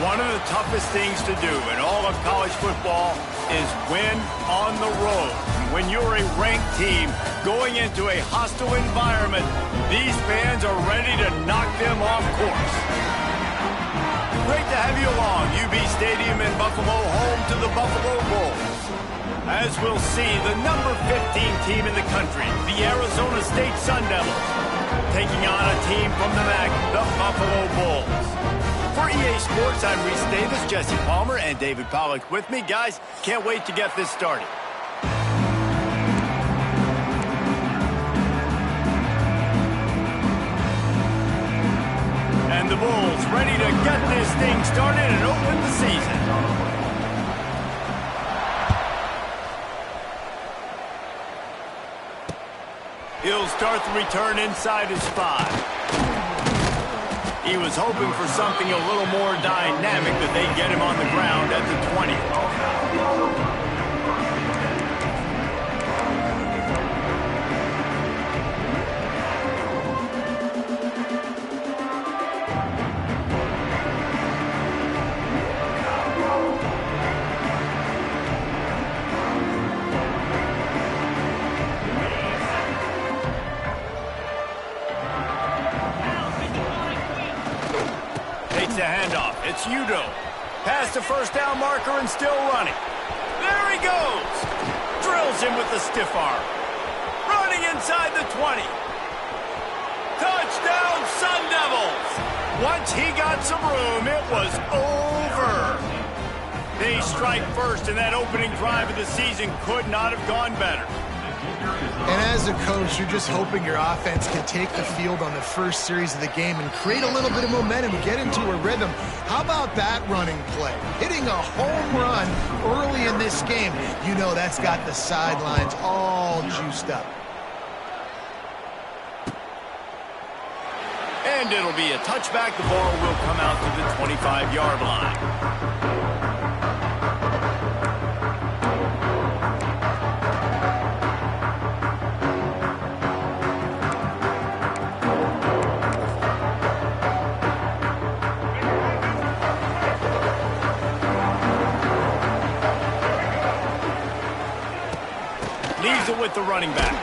One of the toughest things to do in all of college football is win on the road. When you're a ranked team going into a hostile environment, these fans are ready to knock them off course. Great to have you along. UB Stadium in Buffalo, home to the Buffalo Bulls. As we'll see, the number 15 team in the country, the Arizona State Sun Devils, taking on a team from the MAC, the Buffalo Bulls. For EA Sports, I'm Reese Davis, Jesse Palmer, and David Pollack with me. Guys, can't wait to get this started. And the Bulls ready to get this thing started and open the season. He'll start the return inside his 5. He was hoping for something a little more dynamic, that they'd get him on the ground at the 20. The handoff. It's Udo. Past the first down marker and still running. There he goes. Drills him with the stiff arm. Running inside the 20. Touchdown, Sun Devils. Once he got some room, it was over. They strike first, and that opening drive of the season could not have gone better. And as a coach, you're just hoping your offense can take the field on the first series of the game and create a little bit of momentum, get into a rhythm. How about that running play? Hitting a home run early in this game. You know that's got the sidelines all juiced up. And it'll be a touchback. The ball will come out to the 25-yard line. Leaves it with the running back.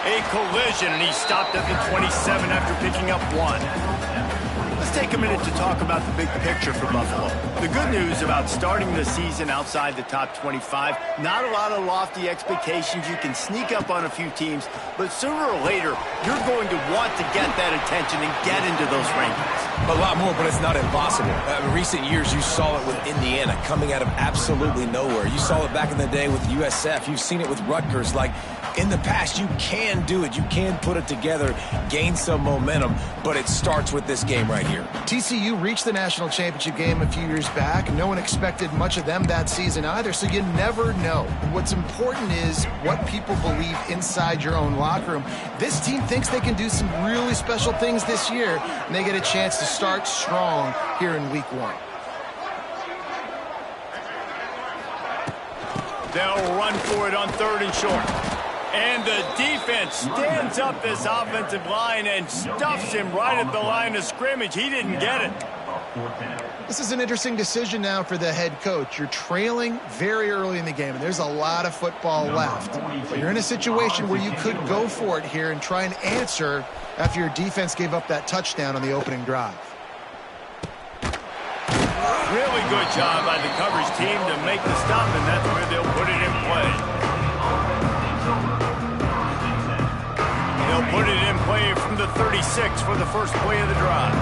A collision, and he stopped at the 27 after picking up 1. Let's take a minute to talk about the big picture for Buffalo. The good news about starting the season outside the top 25, not a lot of lofty expectations. You can sneak up on a few teams, but sooner or later, you're going to want to get that attention and get into those rankings. A lot more, but it's not impossible. In recent years, you saw it with Indiana coming out of absolutely nowhere. You saw it back in the day with USF. You've seen it with Rutgers. Like, in the past, you can do it. You can put it together, gain some momentum, but it starts with this game right here. TCU reached the national championship game a few years back. No one expected much of them that season either, so you never know. What's important is what people believe inside your own locker room. This team thinks they can do some really special things this year, and they get a chance to start strong here in week 1. They'll run for it on 3rd and short. And the defense stands up this offensive line and stuffs him right at the line of scrimmage. He didn't get it. This is an interesting decision now for the head coach. You're trailing very early in the game, and there's a lot of football left. But you're in a situation where you could go for it here and try and answer after your defense gave up that touchdown on the opening drive. Really good job by the coverage team to make the stop, and that's where they'll put it in play. They'll put it in play from the 36 for the first play of the drive.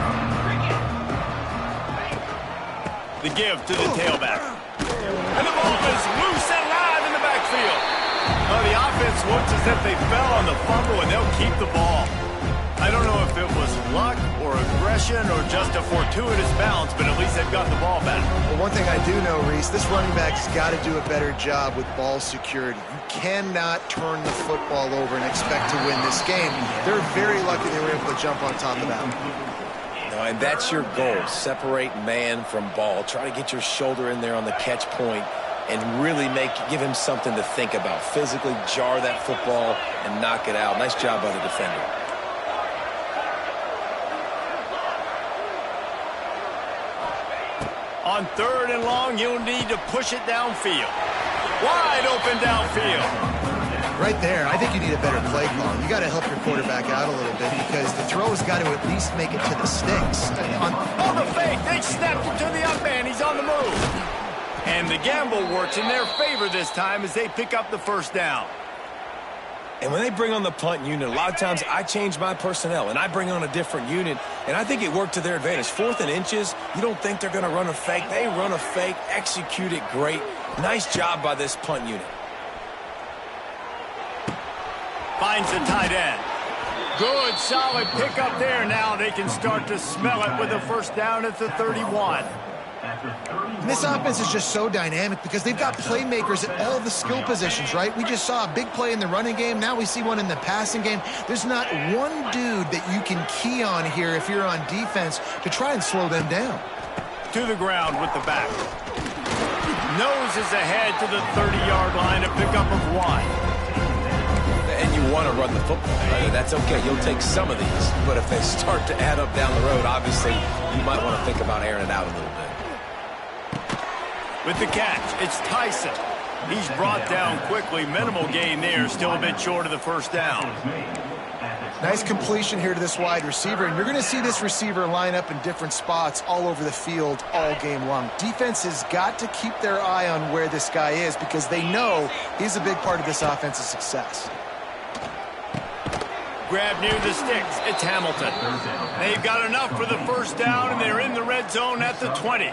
The give to the tailback. And the ball is loose and live in the backfield. Well, the offense looks as if they fell on the fumble, and they'll keep the ball. I don't know if it was luck or aggression or just a fortuitous bounce, but at least they've got the ball back. Well, one thing I do know, Reese, this running back's got to do a better job with ball security. You cannot turn the football over and expect to win this game. They're very lucky they were able to jump on top of that. And that's your goal. Separate man from ball. Try to get your shoulder in there on the catch point and really give him something to think about. Physically jar that football and knock it out. Nice job by the defender. On 3rd and long, you'll need to push it downfield. Wide open downfield. Right there, I think you need a better play call. You got to help your quarterback out a little bit because the throw has got to at least make it to the sticks. On the fake, they snapped it to the up man. He's on the move. And the gamble works in their favor this time as they pick up the first down. And when they bring on the punt unit, a lot of times I change my personnel and I bring on a different unit, and I think it worked to their advantage. 4th and inches, you don't think they're going to run a fake. They run a fake, execute it great. Nice job by this punt unit. Finds the tight end. Good, solid pickup there. Now they can start to smell it with a first down at the 31. And this offense is just so dynamic because they've got playmakers at all the skill positions, right? We just saw a big play in the running game. Now we see one in the passing game. There's not one dude that you can key on here if you're on defense to try and slow them down. To the ground with the back. Noses ahead to the 30-yard line, a pickup of 1. And you want to run the football. That's okay. You'll take some of these. But if they start to add up down the road, obviously, you might want to think about airing it out a little bit. With the catch, it's Tyson. He's brought down quickly. Minimal gain there. Still a bit short of the first down. Nice completion here to this wide receiver. And you're going to see this receiver line up in different spots all over the field all game long. Defense has got to keep their eye on where this guy is because they know he's a big part of this offense's success. Grab near the sticks. It's Hamilton. They've got enough for the first down, and they're in the red zone at the 20.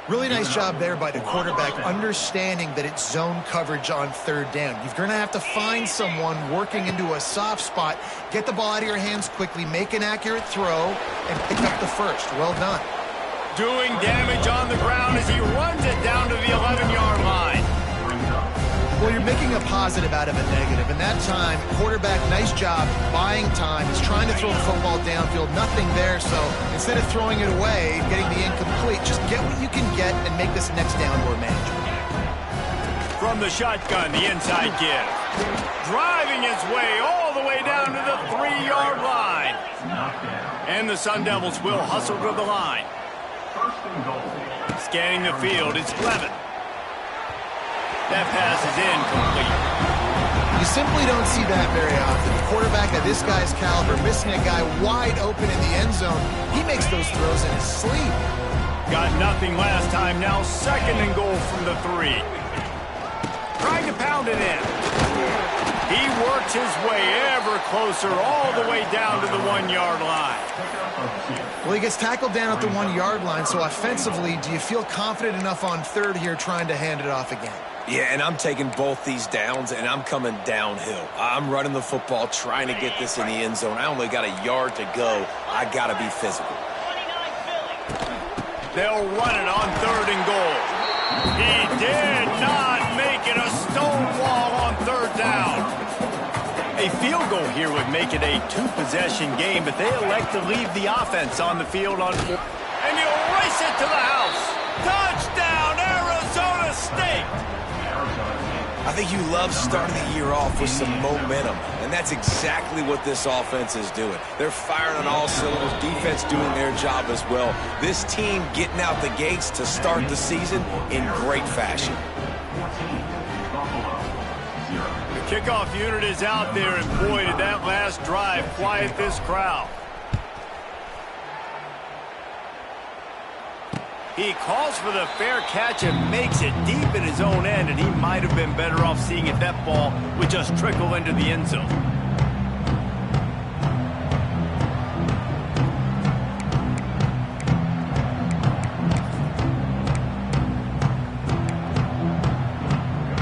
Really nice job there by the quarterback, understanding that it's zone coverage on 3rd down. You're going to have to find someone working into a soft spot, get the ball out of your hands quickly, make an accurate throw, and pick up the first. Well done. Doing damage on the ground as he runs it down to the 11-yard line. Well, you're making a positive out of a negative. And that time, quarterback, nice job, buying time. He's trying to throw the football downfield. Nothing there, so instead of throwing it away, getting the incomplete, just get what you can get and make this next down more manageable. From the shotgun, the inside give. Driving his way all the way down to the 3-yard line. And the Sun Devils will hustle to the line. Scanning the field, it's Levin. That pass is incomplete. You simply don't see that very often. A quarterback of this guy's caliber missing a guy wide open in the end zone. He makes those throws in his sleep. Got nothing last time. Now 2nd and goal from the 3. Trying to pound it in. He works his way ever closer all the way down to the 1-yard line. Well, he gets tackled down at the 1-yard line, so offensively, do you feel confident enough on 3rd here trying to hand it off again? Yeah, and I'm taking both these downs, and I'm coming downhill. I'm running the football, trying to get this in the end zone. I only got a yard to go. I got to be physical. They'll run it on 3rd and goal. He did not make it a stonewall on 3rd down. A field goal here would make it a 2-possession game, but they elect to leave the offense on the field on 4th. And he'll race it to the house. Touchdown, Arizona State. I think you love starting the year off with some momentum, and that's exactly what this offense is doing. They're firing on all cylinders, defense doing their job as well. This team getting out the gates to start the season in great fashion. The kickoff unit is out there, and boy, did that last drive quiet this crowd. He calls for the fair catch and makes it deep in his own end, and he might have been better off seeing if that ball would just trickle into the end zone.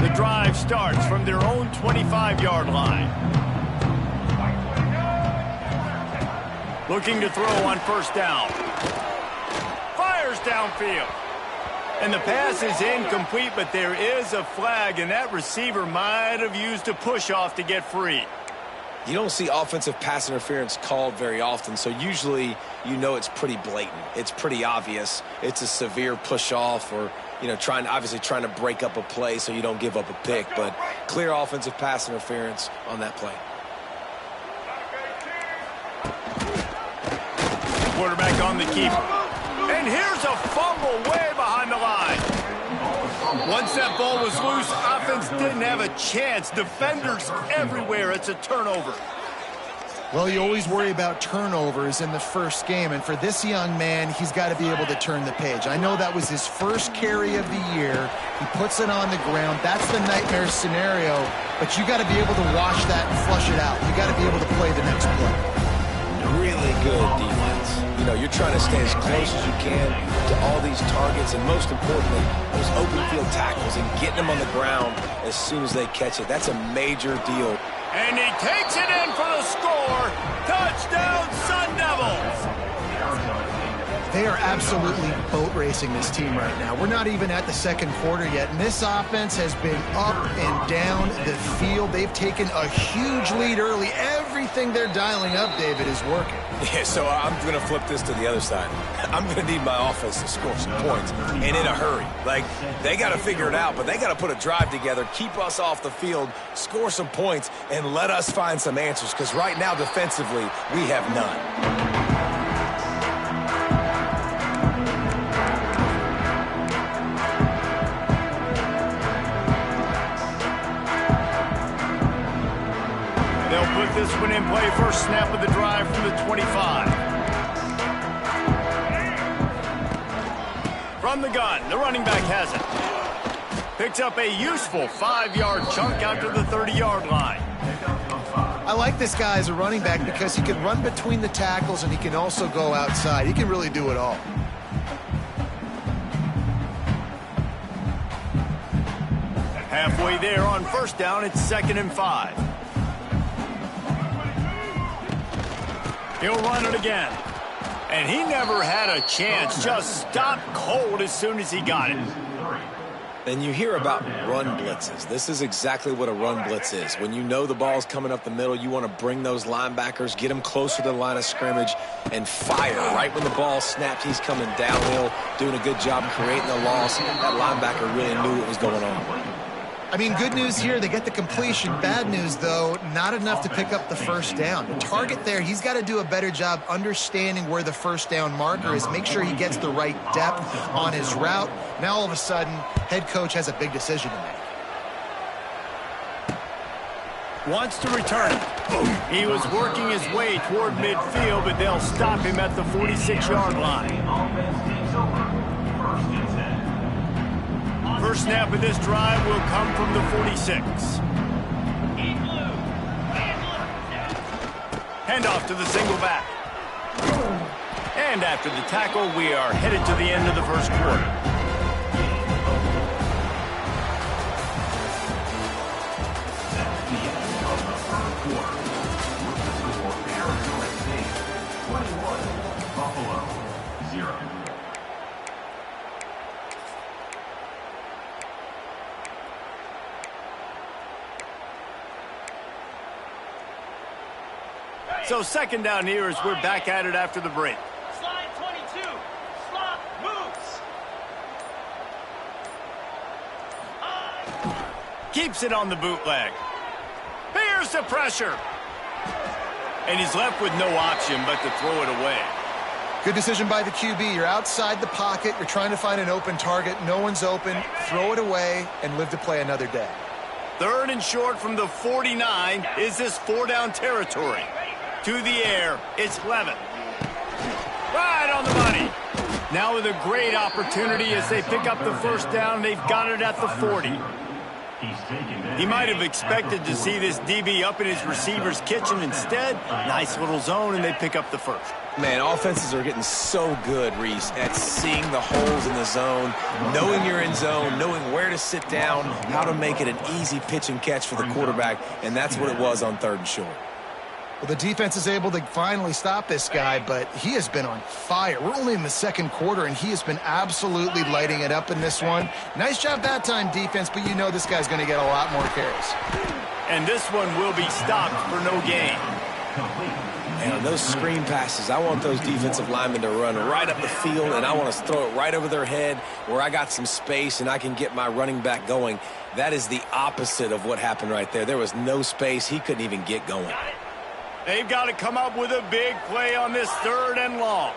The drive starts from their own 25-yard line. Looking to throw on 1st down. Downfield. And the pass is incomplete, but there is a flag, and that receiver might have used a push-off to get free. You don't see offensive pass interference called very often, so usually you know it's pretty blatant. It's pretty obvious. It's a severe push-off or, you know, obviously trying to break up a play so you don't give up a pick, but clear offensive pass interference on that play. Quarterback on the keeper. And here's a fumble way behind the line. Once that ball was loose, offense didn't have a chance. Defenders everywhere. It's a turnover. Well, you always worry about turnovers in the first game, and for this young man, he's got to be able to turn the page. I know that was his first carry of the year. He puts it on the ground. That's the nightmare scenario, but you got to be able to watch that and flush it out. You got to be able to play the next play. Really good defense. You know, you're trying to stay as close as you can to all these targets, and most importantly, those open field tackles and getting them on the ground as soon as they catch it. That's a major deal. And he takes it in for the score. Touchdown, Sun Devils. They are absolutely boat racing this team right now. We're not even at the second quarter yet, and this offense has been up and down the field. They've taken a huge lead early. Everything they're dialing up, David, is working. Yeah, so I'm going to flip this to the other side. I'm going to need my offense to score some points, and in a hurry. Like, they got to figure it out, but they got to put a drive together, keep us off the field, score some points, and let us find some answers, because right now, defensively, we have none. They'll put this one in play. First snap of the drive from the 25. From the gun, the running back has it. Picks up a useful 5-yard chunk out to the 30-yard line. I like this guy as a running back because he can run between the tackles and he can also go outside. He can really do it all. Halfway there on first down, it's 2nd and 5. He'll run it again. And he never had a chance. Just stopped cold as soon as he got it. And you hear about run blitzes. This is exactly what a run blitz is. When you know the ball's coming up the middle, you want to bring those linebackers, get them closer to the line of scrimmage, and fire. Right when the ball snapped, he's coming downhill, doing a good job creating the loss. That linebacker really knew what was going on. I mean, good news here, they get the completion. Bad news, though, not enough to pick up the first down. The target there, he's got to do a better job understanding where the first down marker is, make sure he gets the right depth on his route. Now, all of a sudden, head coach has a big decision to make. Wants to return it. He was working his way toward midfield, but they'll stop him at the 46-yard line. First snap of this drive will come from the 46. Handoff to the single back. And after the tackle, we are headed to the end of the first quarter. So 2nd down here as we're back at it after the break. Slide 22. Slot moves. Keeps it on the bootleg. Here's the pressure. And he's left with no option but to throw it away. Good decision by the QB. You're outside the pocket. You're trying to find an open target. No one's open. Throw it away and live to play another day. 3rd and short from the 49. Is this 4-down territory? To the air, it's Levitt. Right on the money. Now with a great opportunity as they pick up the first down. They've got it at the 40. He might have expected to see this DB up in his receiver's kitchen. Instead, nice little zone, and they pick up the first. Man, offenses are getting so good, Reese, at seeing the holes in the zone, knowing you're in zone, knowing where to sit down, how to make it an easy pitch and catch for the quarterback, and that's what it was on 3rd and short. Well, the defense is able to finally stop this guy, but he has been on fire. We're only in the second quarter, and he has been absolutely lighting it up in this one. Nice job that time, defense, but you know this guy's going to get a lot more carries. And this one will be stopped for no gain. And on those screen passes, I want those defensive linemen to run right up the field, and I want to throw it right over their head where I got some space and I can get my running back going. That is the opposite of what happened right there. There was no space. He couldn't even get going. They've got to come up with a big play on this 3rd and long.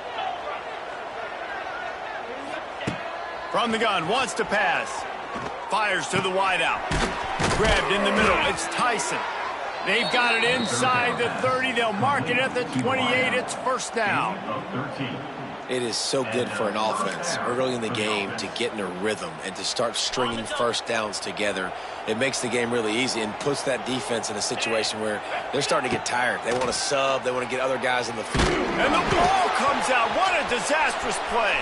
From the gun, wants to pass. Fires to the wideout. Grabbed in the middle. It's Tyson. They've got it inside the 30. They'll mark it at the 28. It's first down. It is so good for an offense early in the game to get in a rhythm and to start stringing first downs together. It makes the game really easy and puts that defense in a situation where they're starting to get tired. They want to sub. They want to get other guys on the field. And the ball comes out. What a disastrous play.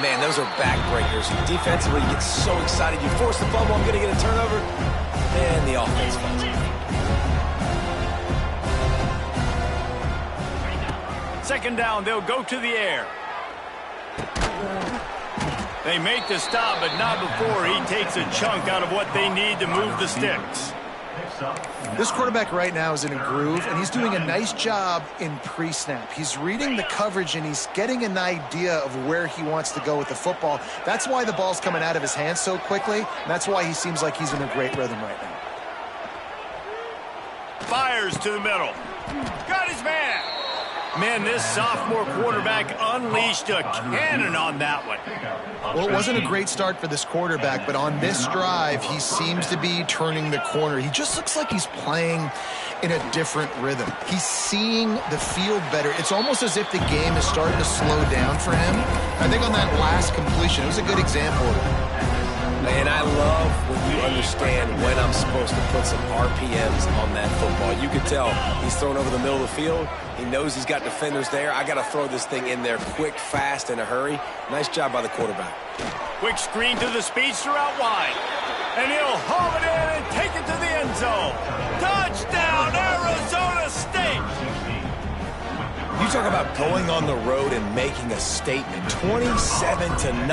Man, those are backbreakers. Defensively, you get so excited. You force the fumble. I'm going to get a turnover. And the offense falls off. Second down, they'll go to the air. They make the stop, but not before he takes a chunk out of what they need to move the sticks. This quarterback right now is in a groove, and he's doing a nice job in pre-snap. He's reading the coverage, and he's getting an idea of where he wants to go with the football. That's why the ball's coming out of his hands so quickly, and that's why he seems like he's in a great rhythm right now. Fires to the middle. Got his man. Man, this sophomore quarterback unleashed a cannon on that one. Well, it wasn't a great start for this quarterback, but on this drive, he seems to be turning the corner. He just looks like he's playing in a different rhythm. He's seeing the field better. It's almost as if the game is starting to slow down for him. I think on that last completion, it was a good example of it. And I love when you understand when I'm supposed to put some RPMs on that football. You can tell he's thrown over the middle of the field. He knows he's got defenders there. I got to throw this thing in there quick, fast, in a hurry. Nice job by the quarterback. Quick screen to the speedster out wide. And he'll haul it in and take it to the end zone. Touchdown, Arizona State! You talk about going on the road and making a statement. 27-0.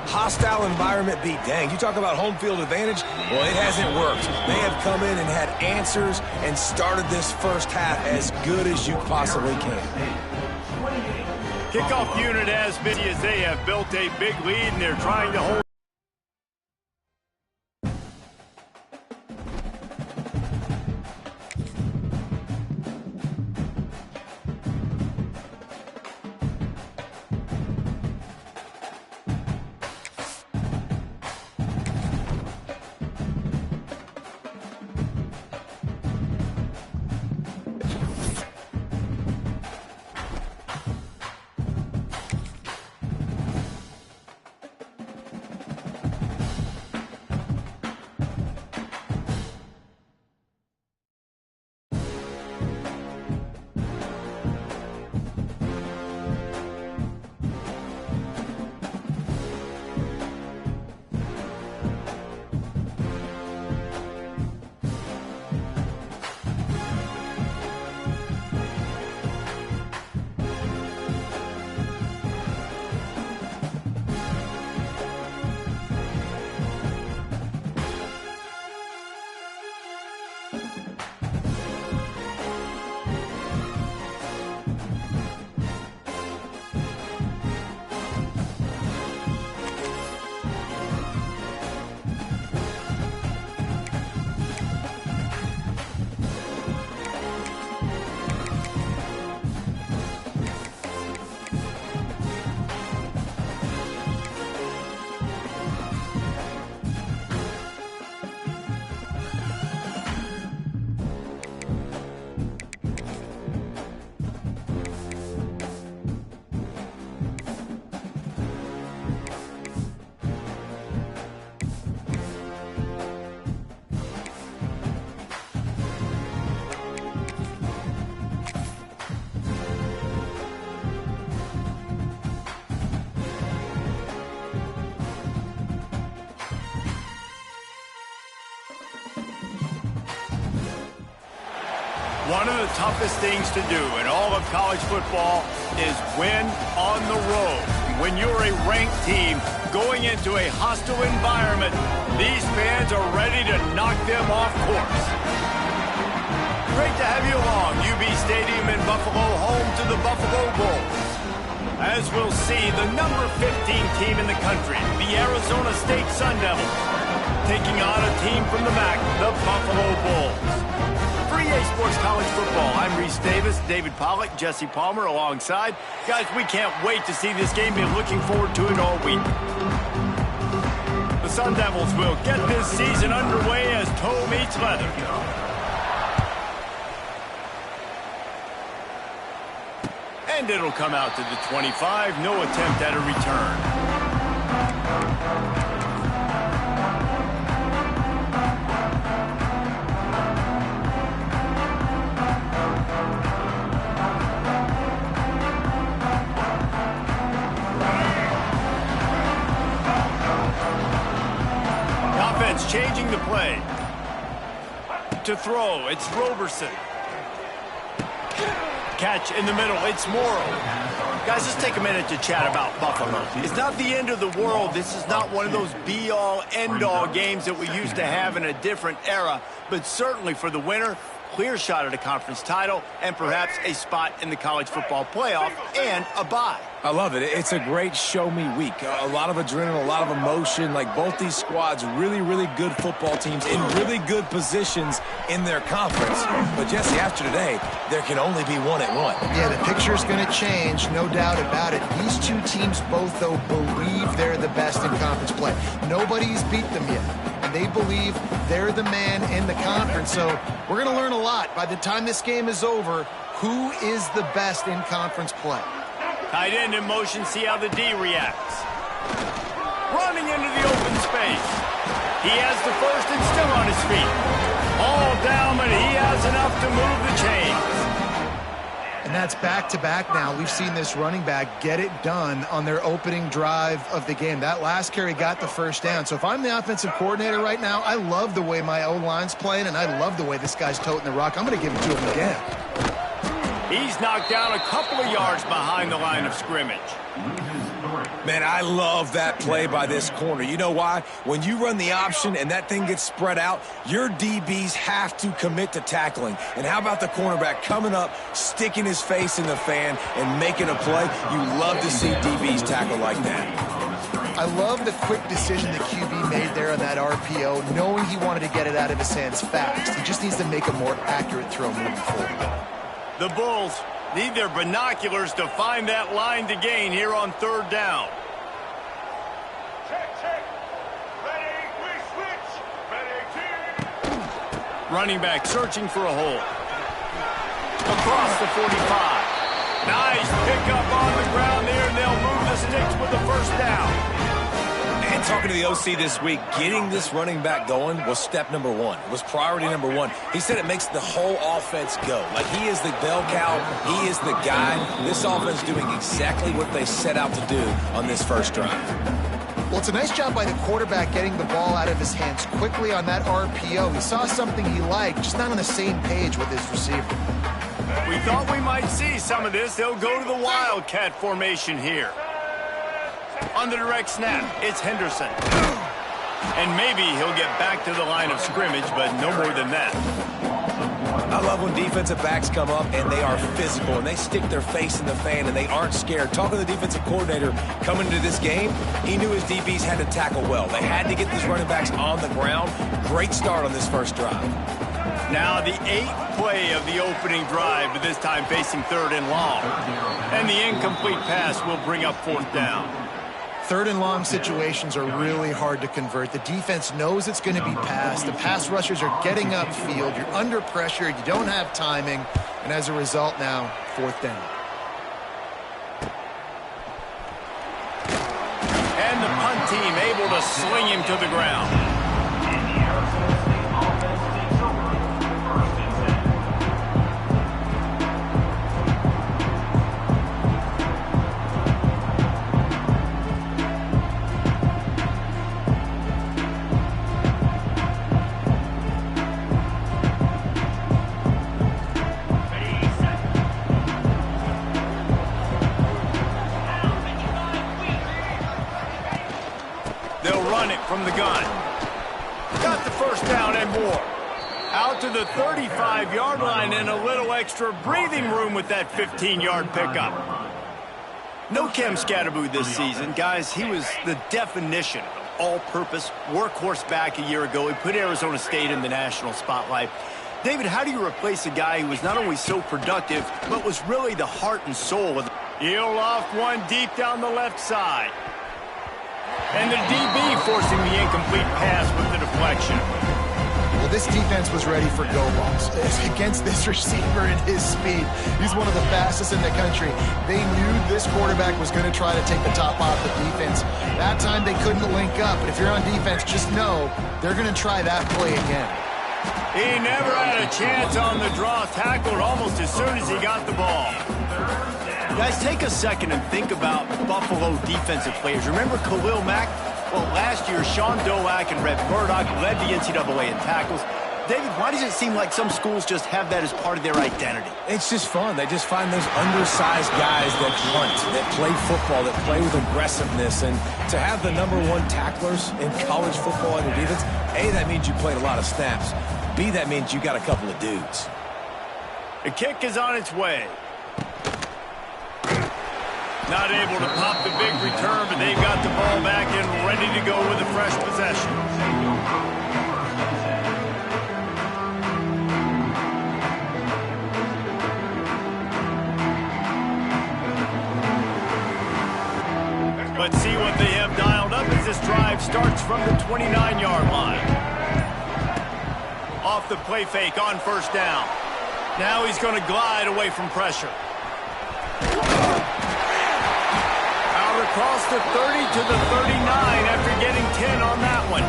Hostile environment be danged. You talk about home field advantage. Well, it hasn't worked. They have come in and had answers and started this first half as good as you possibly can. Kickoff unit as busy as they have built a big lead, and they're trying to hold. One of the toughest things to do in all of college football is win on the road. When you're a ranked team going into a hostile environment, these fans are ready to knock them off course. Great to have you along. UB Stadium in Buffalo, home to the Buffalo Bulls. As we'll see, the number 15 team in the country, the Arizona State Sun Devils. taking on a team from the MAC, the Buffalo Bulls. For EA Sports College Football, I'm Reese Davis, David Pollack, Jesse Palmer alongside. Guys, we can't wait to see this game. Been looking forward to it all week. The Sun Devils will get this season underway as toe meets leather. And it'll come out to the 25. No attempt at a return. Changing the play. To throw, it's Roberson. Catch in the middle, it's Morrow. Guys, let's take a minute to chat about Buffalo. It's not the end of the world. This is not one of those be-all, end-all games that we used to have in a different era. But certainly for the winner, clear shot at a conference title and perhaps a spot in the college football playoff and a bye. I love it. It's a great show-me week. A lot of adrenaline, a lot of emotion. Like both these squads, really, really good football teams in really good positions in their conference. But, Jesse, after today, there can only be one at one. Yeah, the picture's going to change, no doubt about it. These two teams both, though, believe they're the best in conference play. Nobody's beat them yet. And they believe they're the man in the conference. So we're going to learn a lot. By the time this game is over, who is the best in conference play? Tight end in motion, see how the D reacts. Running into the open space. He has the first and still on his feet. All down, but he has enough to move the chains. And that's back-to-back now. We've seen this running back get it done on their opening drive of the game. That last carry got the first down. So if I'm the offensive coordinator right now, I love the way my O-line's playing, and I love the way this guy's toting the rock. I'm going to give it to him again. He's knocked down a couple of yards behind the line of scrimmage. Man, I love that play by this corner. You know why? When you run the option and that thing gets spread out, your DBs have to commit to tackling. And how about the cornerback coming up, sticking his face in the fan, and making a play? You love to see DBs tackle like that. I love the quick decision the QB made there on that RPO, knowing he wanted to get it out of his hands fast. He just needs to make a more accurate throw moving forward. The Bulls need their binoculars to find that line to gain here on third down. Check. Ready, we switch. Ready, team. Running back searching for a hole. Across the 45. Nice pickup on the ground there, and they'll move the sticks with the first down. And talking to the OC this week, getting this running back going was step number one. It was priority number one. He said it makes the whole offense go. Like he is the bell cow. He is the guy. This offense doing exactly what they set out to do on this first drive. Well, it's a nice job by the quarterback getting the ball out of his hands quickly on that RPO. He saw something he liked, just not on the same page with his receiver. We thought we might see some of this. They'll go to the Wildcat formation here. On the direct snap, it's Henderson. And maybe he'll get back to the line of scrimmage, but no more than that. I love when defensive backs come up and they are physical and they stick their face in the fan and they aren't scared. Talking to the defensive coordinator coming into this game, he knew his DBs had to tackle well. They had to get these running backs on the ground. Great start on this first drive. Now the 8th play of the opening drive, but this time facing third and long. And the incomplete pass will bring up fourth down. Third and long situations are really hard to convert. The defense knows it's going to be passed. The pass rushers are getting upfield. You're under pressure. You don't have timing. And as a result now, fourth down. And the punt team able to sling him to the ground. From the gun. Got the first down and more. Out to the 35-yard line and a little extra breathing room with that 15-yard pickup. No Cam Scatterboo this season. Guys, he was the definition of all-purpose workhorse back a year ago. He put Arizona State in the national spotlight. David, how do you replace a guy who was not only so productive, but was really the heart and soul of the... He'll loft one deep down the left side. And the DB forcing the incomplete pass with the deflection. Well, this defense was ready for go balls. Against this receiver and his speed, he's one of the fastest in the country. They knew this quarterback was going to try to take the top off the defense. That time they couldn't link up, but if you're on defense, just know they're going to try that play again. He never had a chance on the draw, tackled almost as soon as he got the ball. Guys, take a second and think about Buffalo defensive players. Remember Khalil Mack? Well, last year, Sean Doak and Red Murdoch led the NCAA in tackles. David, why does it seem like some schools just have that as part of their identity? It's just fun. They just find those undersized guys that hunt, that play football, that play with aggressiveness. And to have the #1 tacklers in college football on your defense, A, that means you played a lot of snaps. B, that means you got a couple of dudes. The kick is on its way. Not able to pop the big return, but they've got the ball back and ready to go with a fresh possession. Let's see what they have dialed up as this drive starts from the 29-yard line. Off the play fake on first down. Now he's going to glide away from pressure. Across the 30 to the 39 after getting 10 on that one.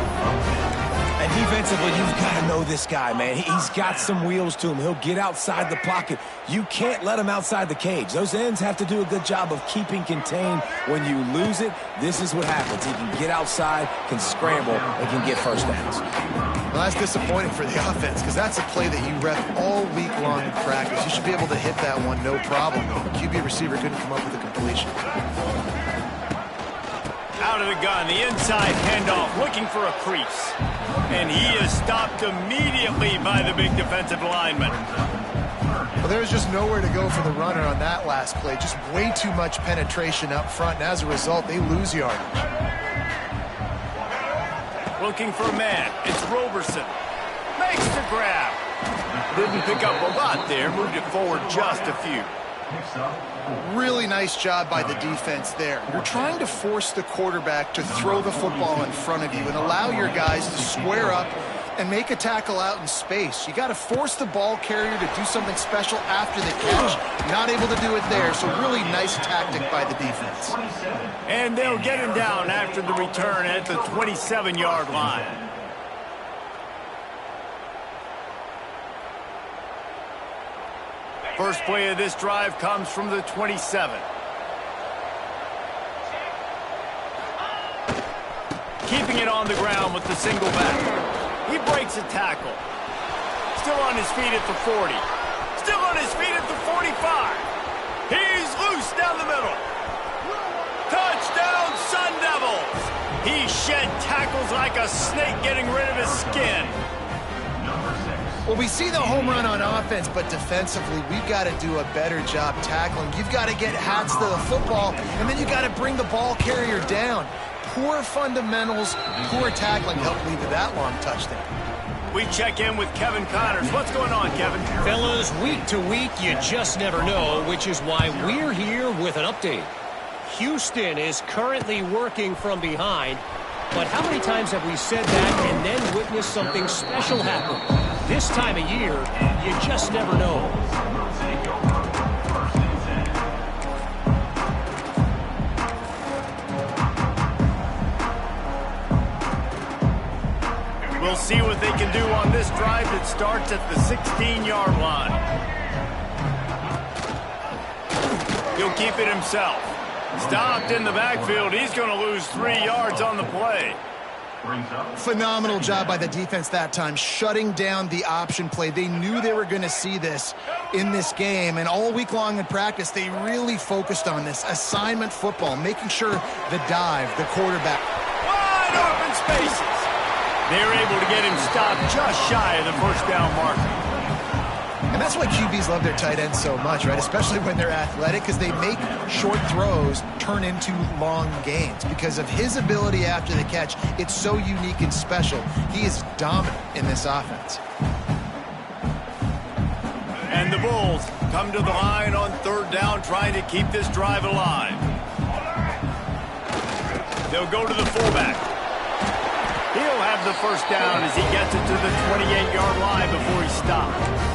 And defensively, you've got to know this guy, man. He's got some wheels to him. He'll get outside the pocket. You can't let him outside the cage. Those ends have to do a good job of keeping contained. When you lose it, this is what happens. He can get outside, can scramble, and can get first downs. Well, that's disappointing for the offense because that's a play that you rep all week long in practice. You should be able to hit that one no problem. The QB receiver couldn't come up with a completion. Out of the gun, the inside handoff, looking for a crease. And he is stopped immediately by the big defensive lineman. Well, there's just nowhere to go for the runner on that last play. Just way too much penetration up front, and as a result, they lose yardage. Looking for a man, it's Roberson. Makes the grab. Didn't pick up a lot there, moved it forward just a few. Really nice job by the defense there. You're trying to force the quarterback to throw the football in front of you and allow your guys to square up and make a tackle out in space. You got to force the ball carrier to do something special after the catch. Not able to do it there, so really nice tactic by the defense. And they'll get him down after the return at the 27-yard line. First play of this drive comes from the 27. Keeping it on the ground with the single back. He breaks a tackle. Still on his feet at the 40. Still on his feet at the 45. He's loose down the middle. Touchdown, Sun Devils. He shed tackles like a snake getting rid of his skin. Well, we see the home run on offense, but defensively, we've got to do a better job tackling. You've got to get hats to the football, and then you've got to bring the ball carrier down. Poor fundamentals, poor tackling helped lead to that long touchdown. We check in with Kevin Connors. What's going on, Kevin? Fellas, week to week, you just never know, which is why we're here with an update. Houston is currently working from behind, but how many times have we said that and then witnessed something special happen? This time of year, you just never know. We'll see what they can do on this drive that starts at the 16-yard line. He'll keep it himself. Stopped in the backfield. He's going to lose 3 yards on the play. Phenomenal job by the defense that time, shutting down the option play. They knew they were going to see this in this game, and all week long in practice, they really focused on this assignment football, making sure the dive, the quarterback. Wide open spaces. They're able to get him stopped just shy of the first down marker. And that's why QBs love their tight ends so much, right? Especially when they're athletic, because they make short throws turn into long gains. Because of his ability after the catch, it's so unique and special. He is dominant in this offense. And the Bulls come to the line on third down, trying to keep this drive alive. They'll go to the fullback. He'll have the first down as he gets it to the 28-yard line before he stops.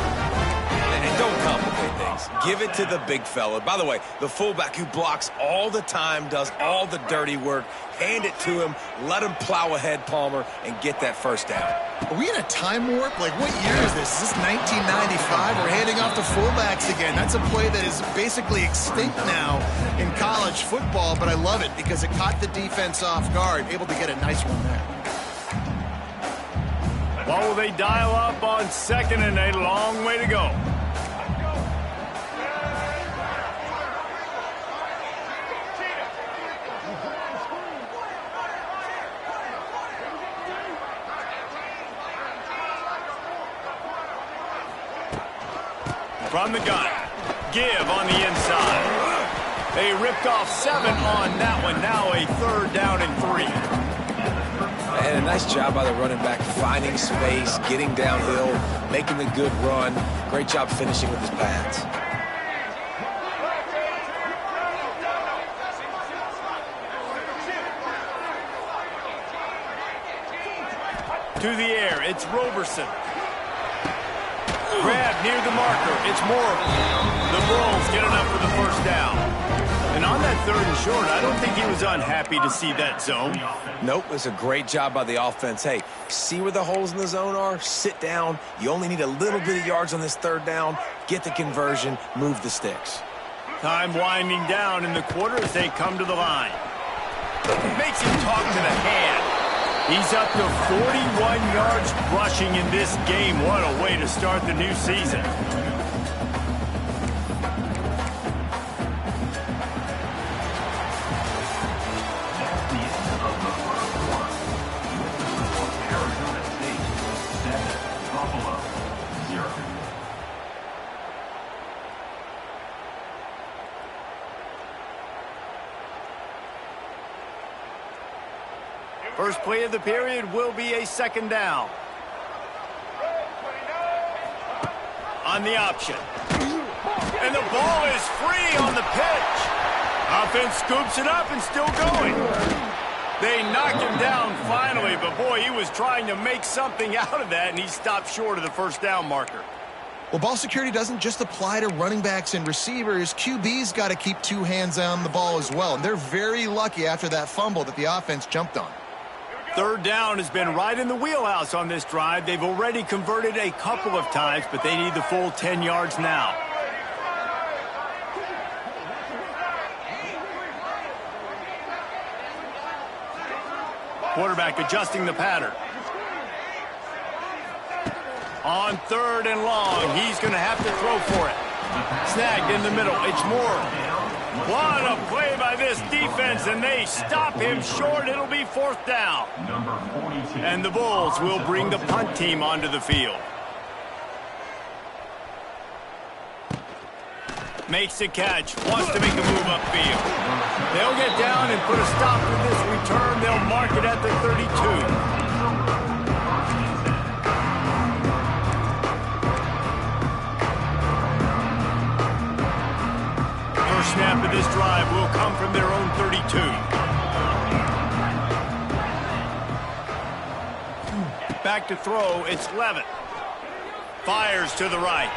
And don't complicate things. Give it to the big fella. By the way, the fullback who blocks all the time, does all the dirty work. Hand it to him. Let him plow ahead, Palmer, and get that first down. Are we in a time warp? Like, what year is this? Is this 1995? We're handing off to fullbacks again. That's a play that is basically extinct now in college football, but I love it because it caught the defense off guard, able to get a nice one there. What will they dial up on second and a long way to go? From the gun, give on the inside. They ripped off 7 on that one. Now a third down and 3. And a nice job by the running back, finding space, getting downhill, making the good run. Great job finishing with his pads. To the air, it's Roberson. Grab near the marker. It's Moore. The Bulls get enough for the first down. And on that third and short, I don't think he was unhappy to see that zone. Nope, it's a great job by the offense. Hey, see where the holes in the zone are? Sit down. You only need a little bit of yards on this third down. Get the conversion. Move the sticks. Time winding down in the quarter as they come to the line. Makes him talk to the hand. He's up to 41 yards rushing in this game. What a way to start the new season. First play of the period will be a second down. On the option. And the ball is free on the pitch. Offense scoops it up and still going. They knock him down finally, but boy, he was trying to make something out of that, and he stopped short of the first down marker. Well, ball security doesn't just apply to running backs and receivers. QB's got to keep 2 hands on the ball as well, and they're very lucky after that fumble that the offense jumped on. Third down has been right in the wheelhouse on this drive. They've already converted a couple of times, but they need the full 10 yards now. Quarterback adjusting the pattern. On third and long, he's going to have to throw for it. Snagged in the middle. It's Moore. What a play by this defense, and they stop him short. It'll be fourth down. And the Bulls will bring the punt team onto the field. Makes the catch, wants to make a move upfield. They'll get down and put a stop to this return. They'll mark it at the 32. Snap of this drive will come from their own 32. Back to throw, it's Levitt. Fires to the right.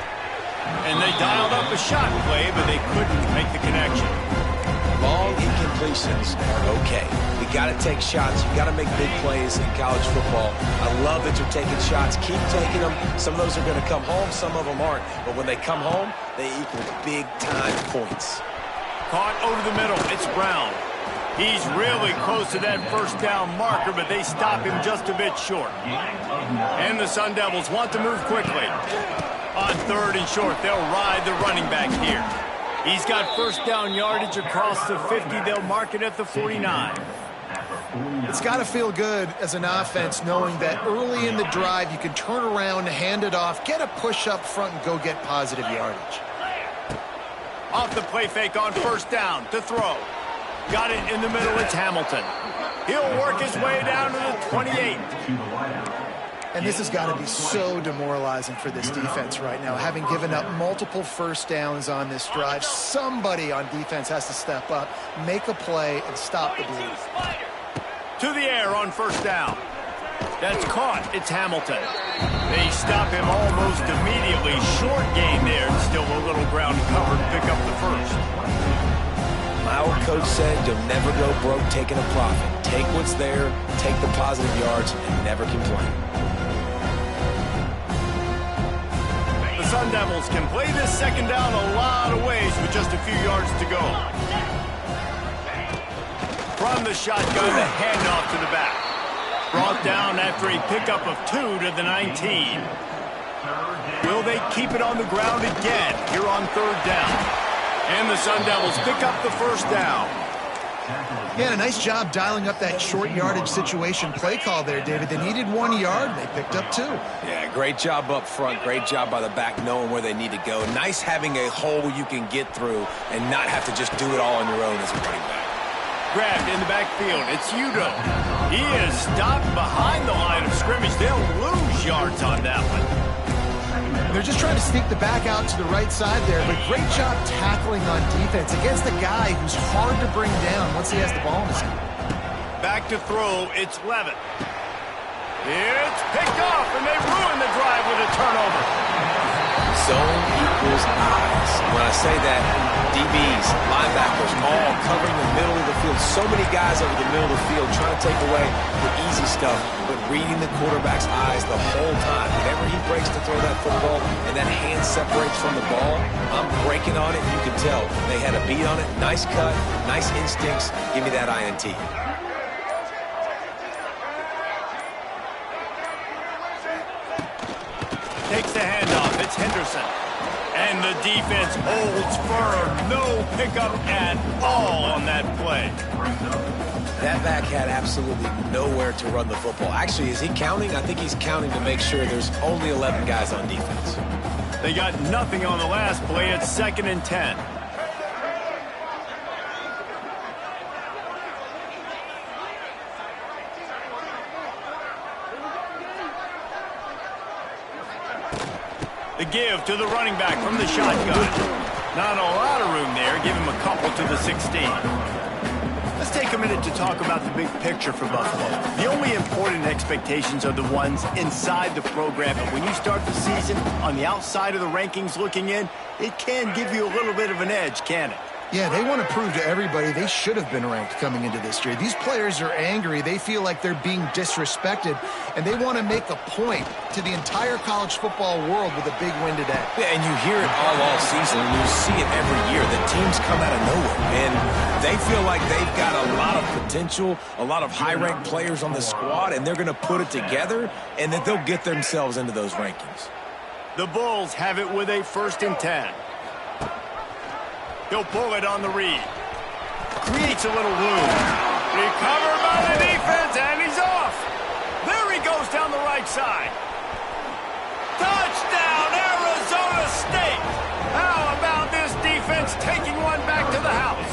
And they dialed up a shot play, but they couldn't make the connection. Long incompletions are okay. We got to take shots. You got to make big plays in college football. I love that you're taking shots. Keep taking them. Some of those are going to come home. Some of them aren't. But when they come home, they equal big-time points. Caught over the middle. It's Brown. He's really close to that first down marker, but they stop him just a bit short. And the Sun Devils want to move quickly. On third and short, they'll ride the running back here. He's got first down yardage across the 50. They'll mark it at the 49. It's got to feel good as an offense knowing that early in the drive you can turn around, hand it off, get a push up front, and go get positive yardage. Off the play fake on first down to throw. Got it in the middle. It's Hamilton. He'll work his way down to the 28. And this has got to be so demoralizing for this defense right now. Having given up multiple first downs on this drive, somebody on defense has to step up, make a play, and stop the bleed. To the air on first down. That's caught. It's Hamilton. They stop him almost immediately. Short gain there. Still a little ground covered. Pick up the first. My old coach said you'll never go broke taking a profit. Take what's there, take the positive yards, and never complain. The Sun Devils can play this second down a lot of ways with just a few yards to go. From the shotgun, the handoff to the back. Brought down after a pickup of 2 to the 19. Will they keep it on the ground again here on third down? And the Sun Devils pick up the first down. Yeah, a nice job dialing up that short yardage situation play call there, David. They needed 1 yard. They picked up 2. Yeah, great job up front. Great job by the back knowing where they need to go. Nice having a hole you can get through and not have to just do it all on your own as a running back. Grabbed in the backfield. It's Udo. He is stopped behind the line of scrimmage. They'll lose yards on that one. They're just trying to sneak the back out to the right side there, but great job tackling on defense against a guy who's hard to bring down once he has the ball in his hand. Back to throw. It's Levitt. It's picked off, and they ruin the drive with a turnover. Zone equals eyes. When I say that, DBs, linebackers, all covering the middle of the field. So many guys over the middle of the field trying to take away the easy stuff, but reading the quarterback's eyes the whole time. Whenever he breaks to throw that football and that hand separates from the ball, I'm breaking on it. You can tell they had a beat on it. Nice cut, nice instincts. Give me that INT. Takes the handoff. It's Henderson. And the defense holds firm. No pickup at all on that play. That back had absolutely nowhere to run the football. Actually, is he counting? I think he's counting to make sure there's only 11 guys on defense. They got nothing on the last play. It's 2nd and 10. The give to the running back from the shotgun. Not a lot of room there. Give him a couple to the 16. Let's take a minute to talk about the big picture for Buffalo. The only important expectations are the ones inside the program. But when you start the season on the outside of the rankings looking in, it can give you a little bit of an edge, can it? Yeah, they want to prove to everybody they should have been ranked coming into this year. These players are angry. They feel like they're being disrespected, and they want to make a point to the entire college football world with a big win today. Yeah, and you hear it all season, and you see it every year. The teams come out of nowhere, and they feel like they've got a lot of potential, a lot of high-ranked players on the squad, and they're going to put it together, and that they'll get themselves into those rankings. The Bulls have it with a 1st and 10. He'll pull it on the read. Creates a little room. Recovered by the defense, and he's off. There he goes down the right side. Touchdown, Arizona State. How about this defense taking one back to the house?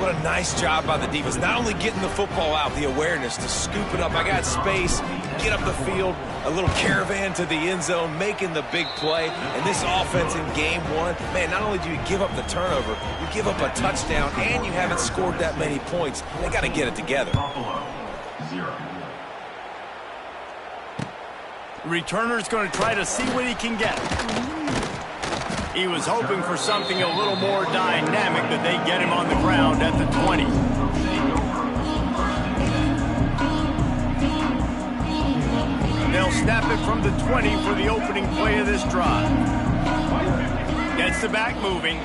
What a nice job by the defense. Not only getting the football out, the awareness to scoop it up. I got space, get up the field, a little caravan to the end zone, making the big play. And this offense in game 1, man, not only do you give up the turnover, you give up a touchdown, and you haven't scored that many points. They got to get it together. Returner's going to try to see what he can get. He was hoping for something a little more dynamic, but they get him on the ground at the 20. They'll snap it from the 20 for the opening play of this drive. Gets the back moving.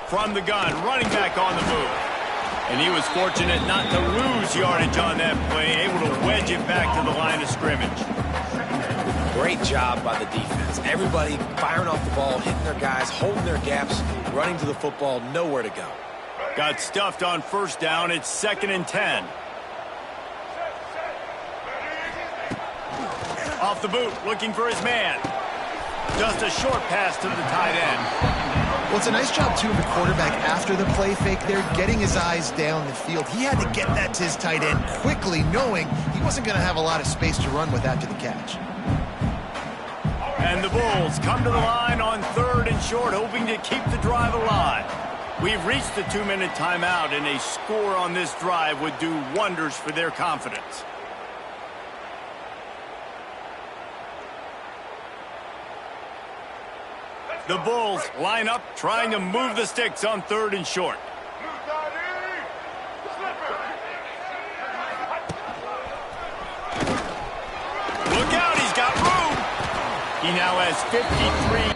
From the gun, running back on the move. And he was fortunate not to lose yardage on that play, able to wedge it back to the line of scrimmage. Great job by the defense. Everybody firing off the ball, hitting their guys, holding their gaps, running to the football, nowhere to go. Got stuffed on first down. It's 2nd and 10. Off the boot, looking for his man. Just a short pass to the tight end. Well, it's a nice job, too, of the quarterback after the play fake there, getting his eyes down the field. He had to get that to his tight end quickly, knowing he wasn't going to have a lot of space to run with after the catch. And the Bulls come to the line on 3rd and short, hoping to keep the drive alive. We've reached the 2-minute timeout, and a score on this drive would do wonders for their confidence. The Bulls line up, trying to move the sticks on 3rd and short. Look out, he's got room. He now has 53.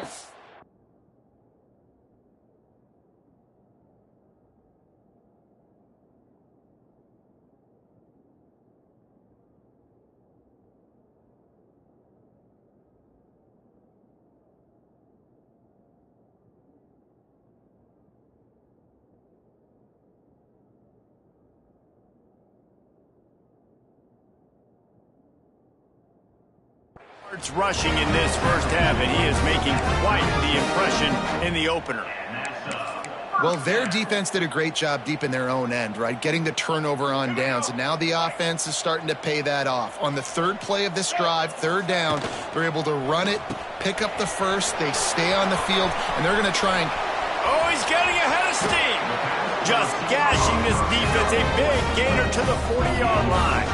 Rushing in this first half, and he is making quite the impression in the opener. Well, their defense did a great job deep in their own end, right? Getting the turnover on downs, and now the offense is starting to pay that off. On the 3rd play of this drive, 3rd down, they're able to run it, pick up the first, they stay on the field, and they're going to try and... Oh, he's getting ahead of steam. Just gashing this defense, a big gainer to the 40-yard line.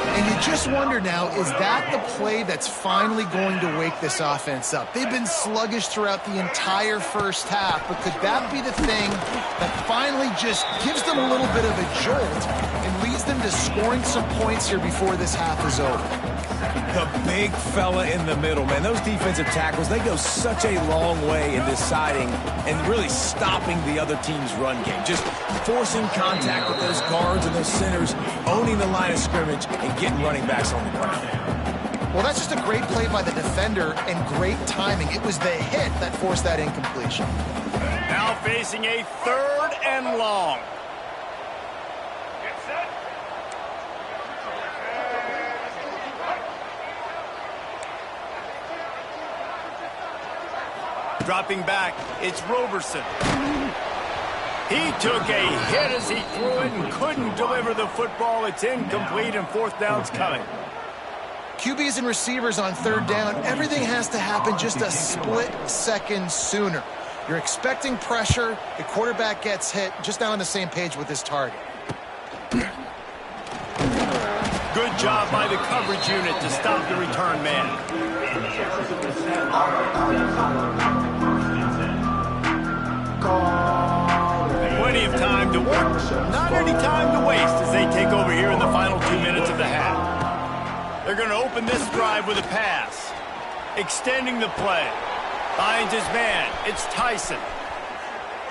And you just wonder now, is that the play that's finally going to wake this offense up? They've been sluggish throughout the entire first half, but could that be the thing that finally just gives them a little bit of a jolt and leads them to scoring some points here before this half is over? The big fella in the middle, man. Those defensive tackles, they go such a long way in deciding and really stopping the other team's run game. Just forcing contact with those guards and those centers, owning the line of scrimmage, and getting running backs on the ground. Well, that's just a great play by the defender and great timing. It was the hit that forced that incompletion. Now facing a 3rd and long. Dropping back, it's Roberson. He took a hit as he threw it and couldn't deliver the football. It's incomplete, and 4th down's coming. QBs and receivers on 3rd down, everything has to happen just a split second sooner. You're expecting pressure, the quarterback gets hit, just not on the same page with his target. Good job by the coverage unit to stop the return man. Plenty of time to work, not any time to waste as they take over here in the final 2 minutes of the half. They're going to open this drive with a pass. Extending the play. Finds his man. It's Tyson.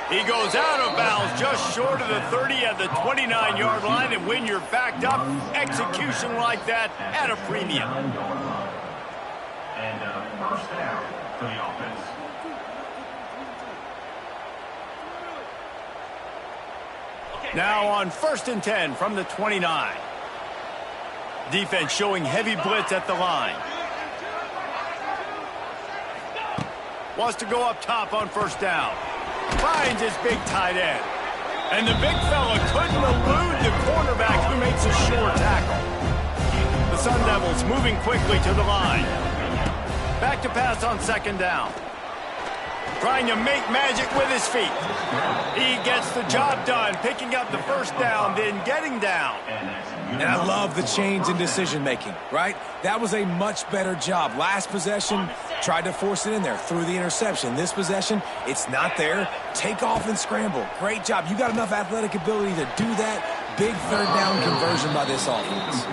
He goes out of bounds just short of the 30 at the 29-yard line, and when you're backed up, execution like that at a premium. And first down for the offense. Now on 1st and 10 from the 29. Defense showing heavy blitz at the line. Wants to go up top on 1st down. Finds his big tight end. And the big fella couldn't elude the cornerback who makes a sure tackle. The Sun Devils moving quickly to the line. Back to pass on 2nd down. Trying to make magic with his feet. He gets the job done, picking up the 1st down, then getting down. And I love the change in decision-making, right? That was a much better job. Last possession, tried to force it in there, threw the interception. This possession, it's not there. Take off and scramble. Great job. You got enough athletic ability to do that. Big 3rd down conversion by this offense.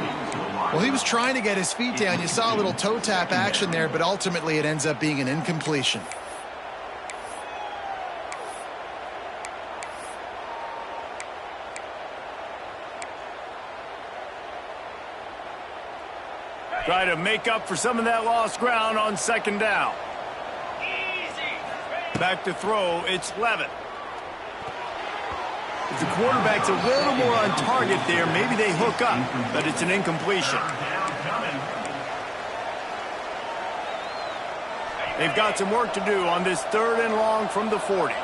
Well, he was trying to get his feet down. You saw a little toe tap action there, but ultimately it ends up being an incompletion. Try to make up for some of that lost ground on second down. Back to throw, it's Levitt. If the quarterback's a little more on target there, maybe they hook up, but it's an incompletion. They've got some work to do on this 3rd and long from the 40.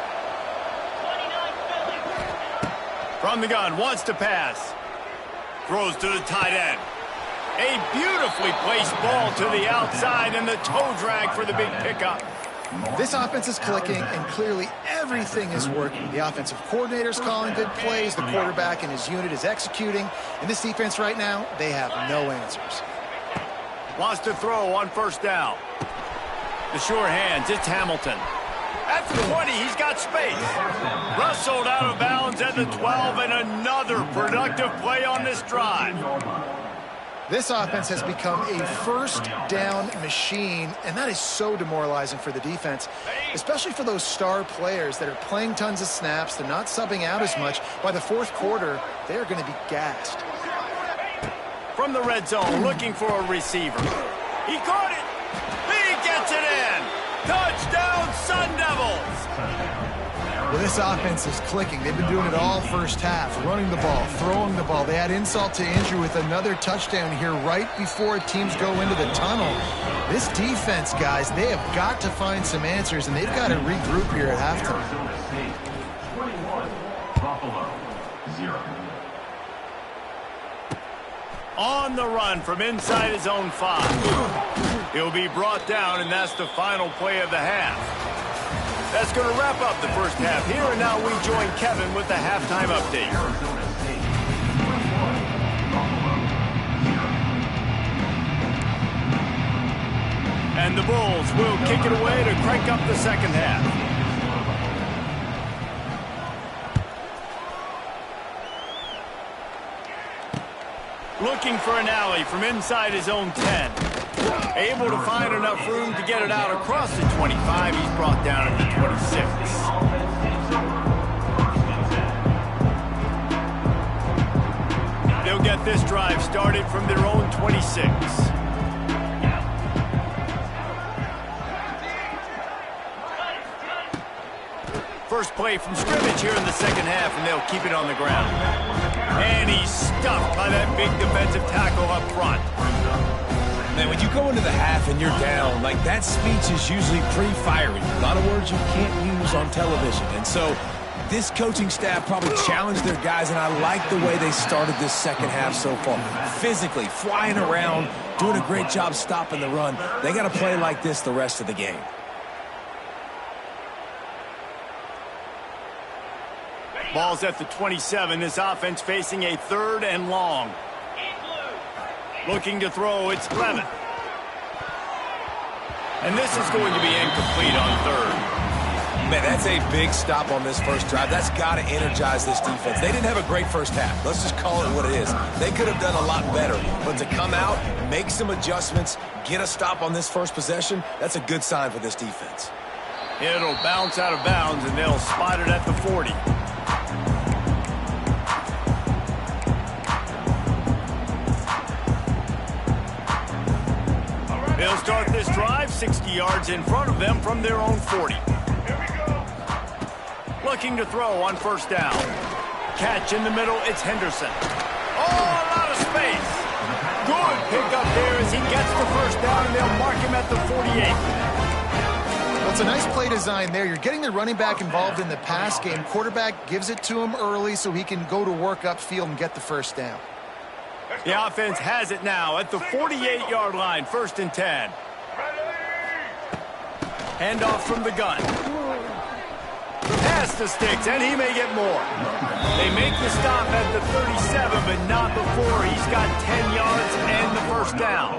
From the gun, wants to pass. Throws to the tight end. A beautifully placed ball to the outside, and the toe drag for the big pickup. This offense is clicking, and clearly everything is working. The offensive coordinator's calling good plays. The quarterback and his unit is executing. And this defense right now, they have no answers. Wants to throw on first down. The sure hands, it's Hamilton. At the 20, he's got space. Rustled out of bounds at the 12, and another productive play on this drive. This offense has become a first down machine, and that is so demoralizing for the defense, especially for those star players that are playing tons of snaps. They're not subbing out as much. By the 4th quarter, they're going to be gassed. From the red zone, looking for a receiver. He caught it. He gets it in. Touchdown, Sun Devils. Well, this offense is clicking. They've been doing it all first half, running the ball, throwing the ball. They add insult to injury with another touchdown here right before teams go into the tunnel. This defense, guys, they have got to find some answers, and they've got to regroup here at halftime. 21, Buffalo, 0. On the run from inside his own 5. He'll be brought down, and that's the final play of the half. That's going to wrap up the first half. Here and now we join Kevin with the halftime update. And the Bulls will kick it away to crank up the second half. Looking for an alley from inside his own 10. Able to find enough room to get it out across the 25. He's brought down at the 26. They'll get this drive started from their own 26. First play from scrimmage here in the second half, and they'll keep it on the ground. And he's stuffed by that big defensive tackle up front. Man, when you go into the half and you're down, like that speech is usually pretty fiery. A lot of words you can't use on television. And so this coaching staff probably challenged their guys, and I like the way they started this second half so far. Physically, flying around, doing a great job stopping the run. They got to play like this the rest of the game. Ball's at the 27. This offense facing a 3rd and long. Looking to throw, it's Levitt. And this is going to be incomplete on 3rd. Man, that's a big stop on this first drive. That's got to energize this defense. They didn't have a great first half. Let's just call it what it is. They could have done a lot better. But to come out, make some adjustments, get a stop on this first possession, that's a good sign for this defense. It'll bounce out of bounds, and they'll spot it at the 40. They'll start this drive 60 yards in front of them from their own 40. Looking to throw on first down. Catch in the middle, it's Henderson. Oh, a lot of space. Good pickup there as he gets the first down, and they'll mark him at the 48. Well, it's a nice play design there. You're getting the running back involved in the pass game. Quarterback gives it to him early so he can go to work upfield and get the first down. The offense has it now at the 48-yard line, 1st and 10. Handoff from the gun. Pass to Sticks, and he may get more. They make the stop at the 37, but not before he's got 10 yards and the first down.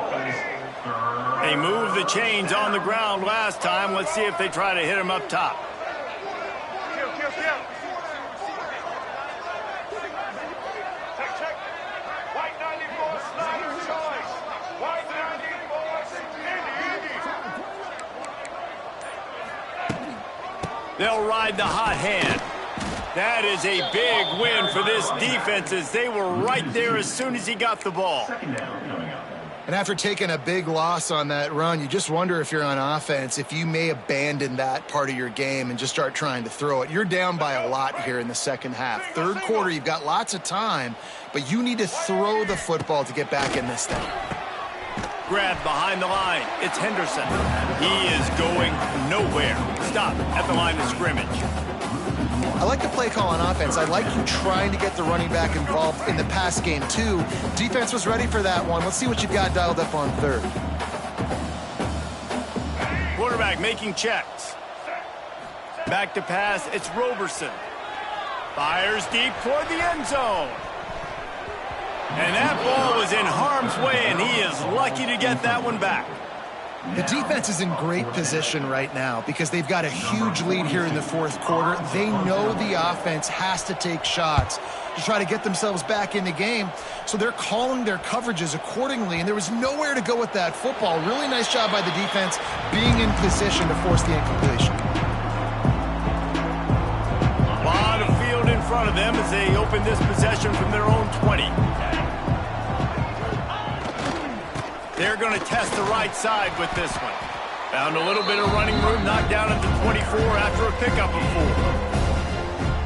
They moved the chains on the ground last time. Let's see if they try to hit him up top. They'll ride the hot hand. That is a big win for this defense as they were right there as soon as he got the ball. And after taking a big loss on that run, you just wonder if you're on offense, if you may abandon that part of your game and just start trying to throw it. You're down by a lot here in the second half. Third quarter, you've got lots of time, but you need to throw the football to get back in this thing. Grab behind the line. It's Henderson. He is going nowhere. Stop at the line of scrimmage. I like the play call on offense. I like you trying to get the running back involved in the pass game, too. Defense was ready for that one. Let's see what you've got dialed up on third. Quarterback making checks. Back to pass. It's Roberson. Fires deep toward the end zone. And that ball was in harm's way, and he is lucky to get that one back. The defense is in great position right now because they've got a huge lead here in the fourth quarter. They know the offense has to take shots to try to get themselves back in the game. So they're calling their coverages accordingly, and there was nowhere to go with that football. Really nice job by the defense being in position to force the incompletion. A lot of field in front of them as they open this possession from their own 20. They're going to test the right side with this one. Found a little bit of running room, knocked down at the 24 after a pickup of 4.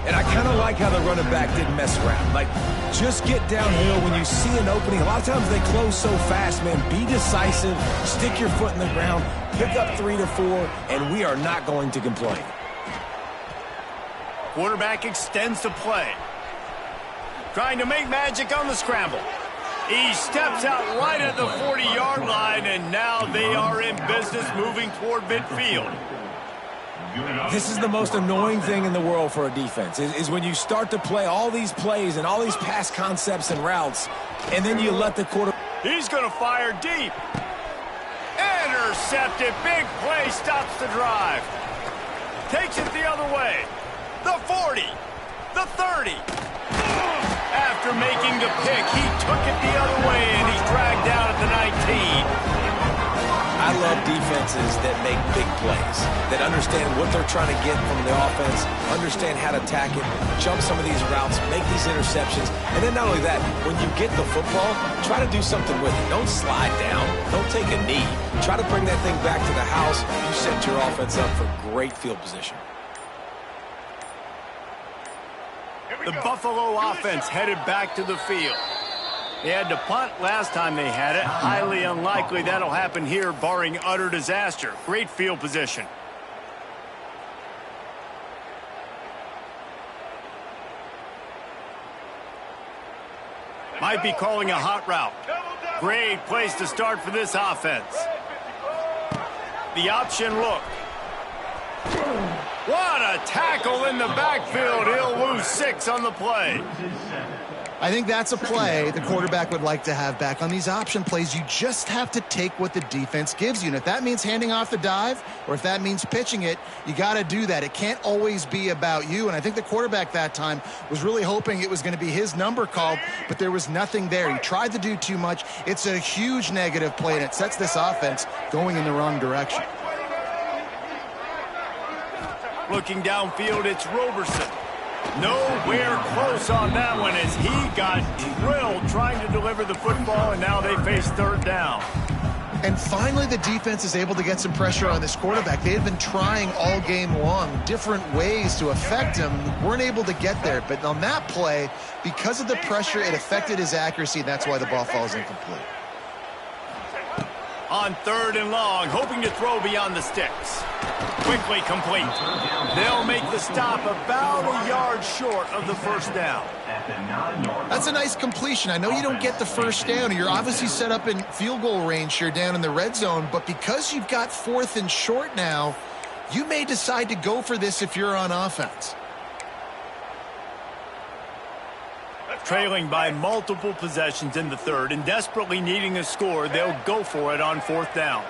And I kind of like how the running back didn't mess around. Like, just get downhill when you see an opening. A lot of times they close so fast, man. Be decisive, stick your foot in the ground, pick up 3 to 4, and we are not going to complain. Quarterback extends the play. Trying to make magic on the scramble. He steps out right at the 40-yard line, and now they are in business moving toward midfield. This is the most annoying thing in the world for a defense, is when you start to play all these plays and all these pass concepts and routes, and then you let the quarterback. He's going to fire deep. Intercepted. Big play stops the drive. Takes it the other way. The 40. The 30. After making the pick, he took it the other way, and he's dragged down at the 19. I love defenses that make big plays, that understand what they're trying to get from the offense, understand how to attack it, jump some of these routes, make these interceptions, and then not only that, when you get the football, try to do something with it. Don't slide down. Don't take a knee. Try to bring that thing back to the house. You set your offense up for great field position. The Buffalo offense headed back to the field. They had to punt last time they had it. Highly unlikely that'll happen here, barring utter disaster. Great field position. Might be calling a hot route. Great place to start for this offense. The option look. What a tackle in the backfield. He'll lose 6 on the play. I think that's a play the quarterback would like to have back. On these option plays, you just have to take what the defense gives you. And if that means handing off the dive or if that means pitching it, you got to do that. It can't always be about you. And I think the quarterback that time was really hoping it was going to be his number called, but there was nothing there. He tried to do too much. It's a huge negative play, and it sets this offense going in the wrong direction. Looking downfield, it's Roberson. Nowhere close on that one as he got drilled trying to deliver the football, and now they face third down. And finally, the defense is able to get some pressure on this quarterback. They had been trying all game long different ways to affect him. Weren't able to get there. But on that play, because of the pressure, it affected his accuracy, and that's why the ball falls incomplete. On third and long, hoping to throw beyond the sticks. Quickly complete. They'll make the stop about a yard short of the first down. That's a nice completion. I know you don't get the first down. You're obviously set up in field goal range here down in the red zone, but because you've got 4th and short now, you may decide to go for this if you're on offense. Trailing by multiple possessions in the third and desperately needing a score, they'll go for it on 4th down.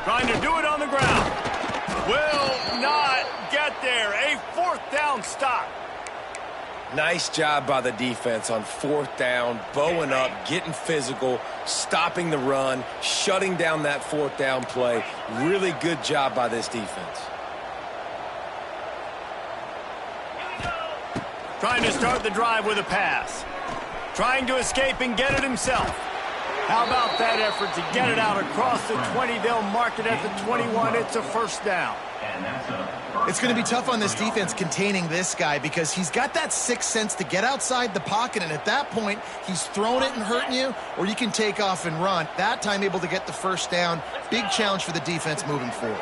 Trying to do it on the ground. Will not get there. A 4th down stop. Nice job by the defense on 4th down, bowing up, getting physical, stopping the run, shutting down that 4th down play. Really good job by this defense. Trying to start the drive with a pass. Trying to escape and get it himself. How about that effort to get it out across the 20? They'll mark it at the 21. It's a first down. It's going to be tough on this defense containing this guy because he's got that sixth sense to get outside the pocket, and at that point, he's throwing it and hurting you, or you can take off and run. That time able to get the first down. Big challenge for the defense moving forward.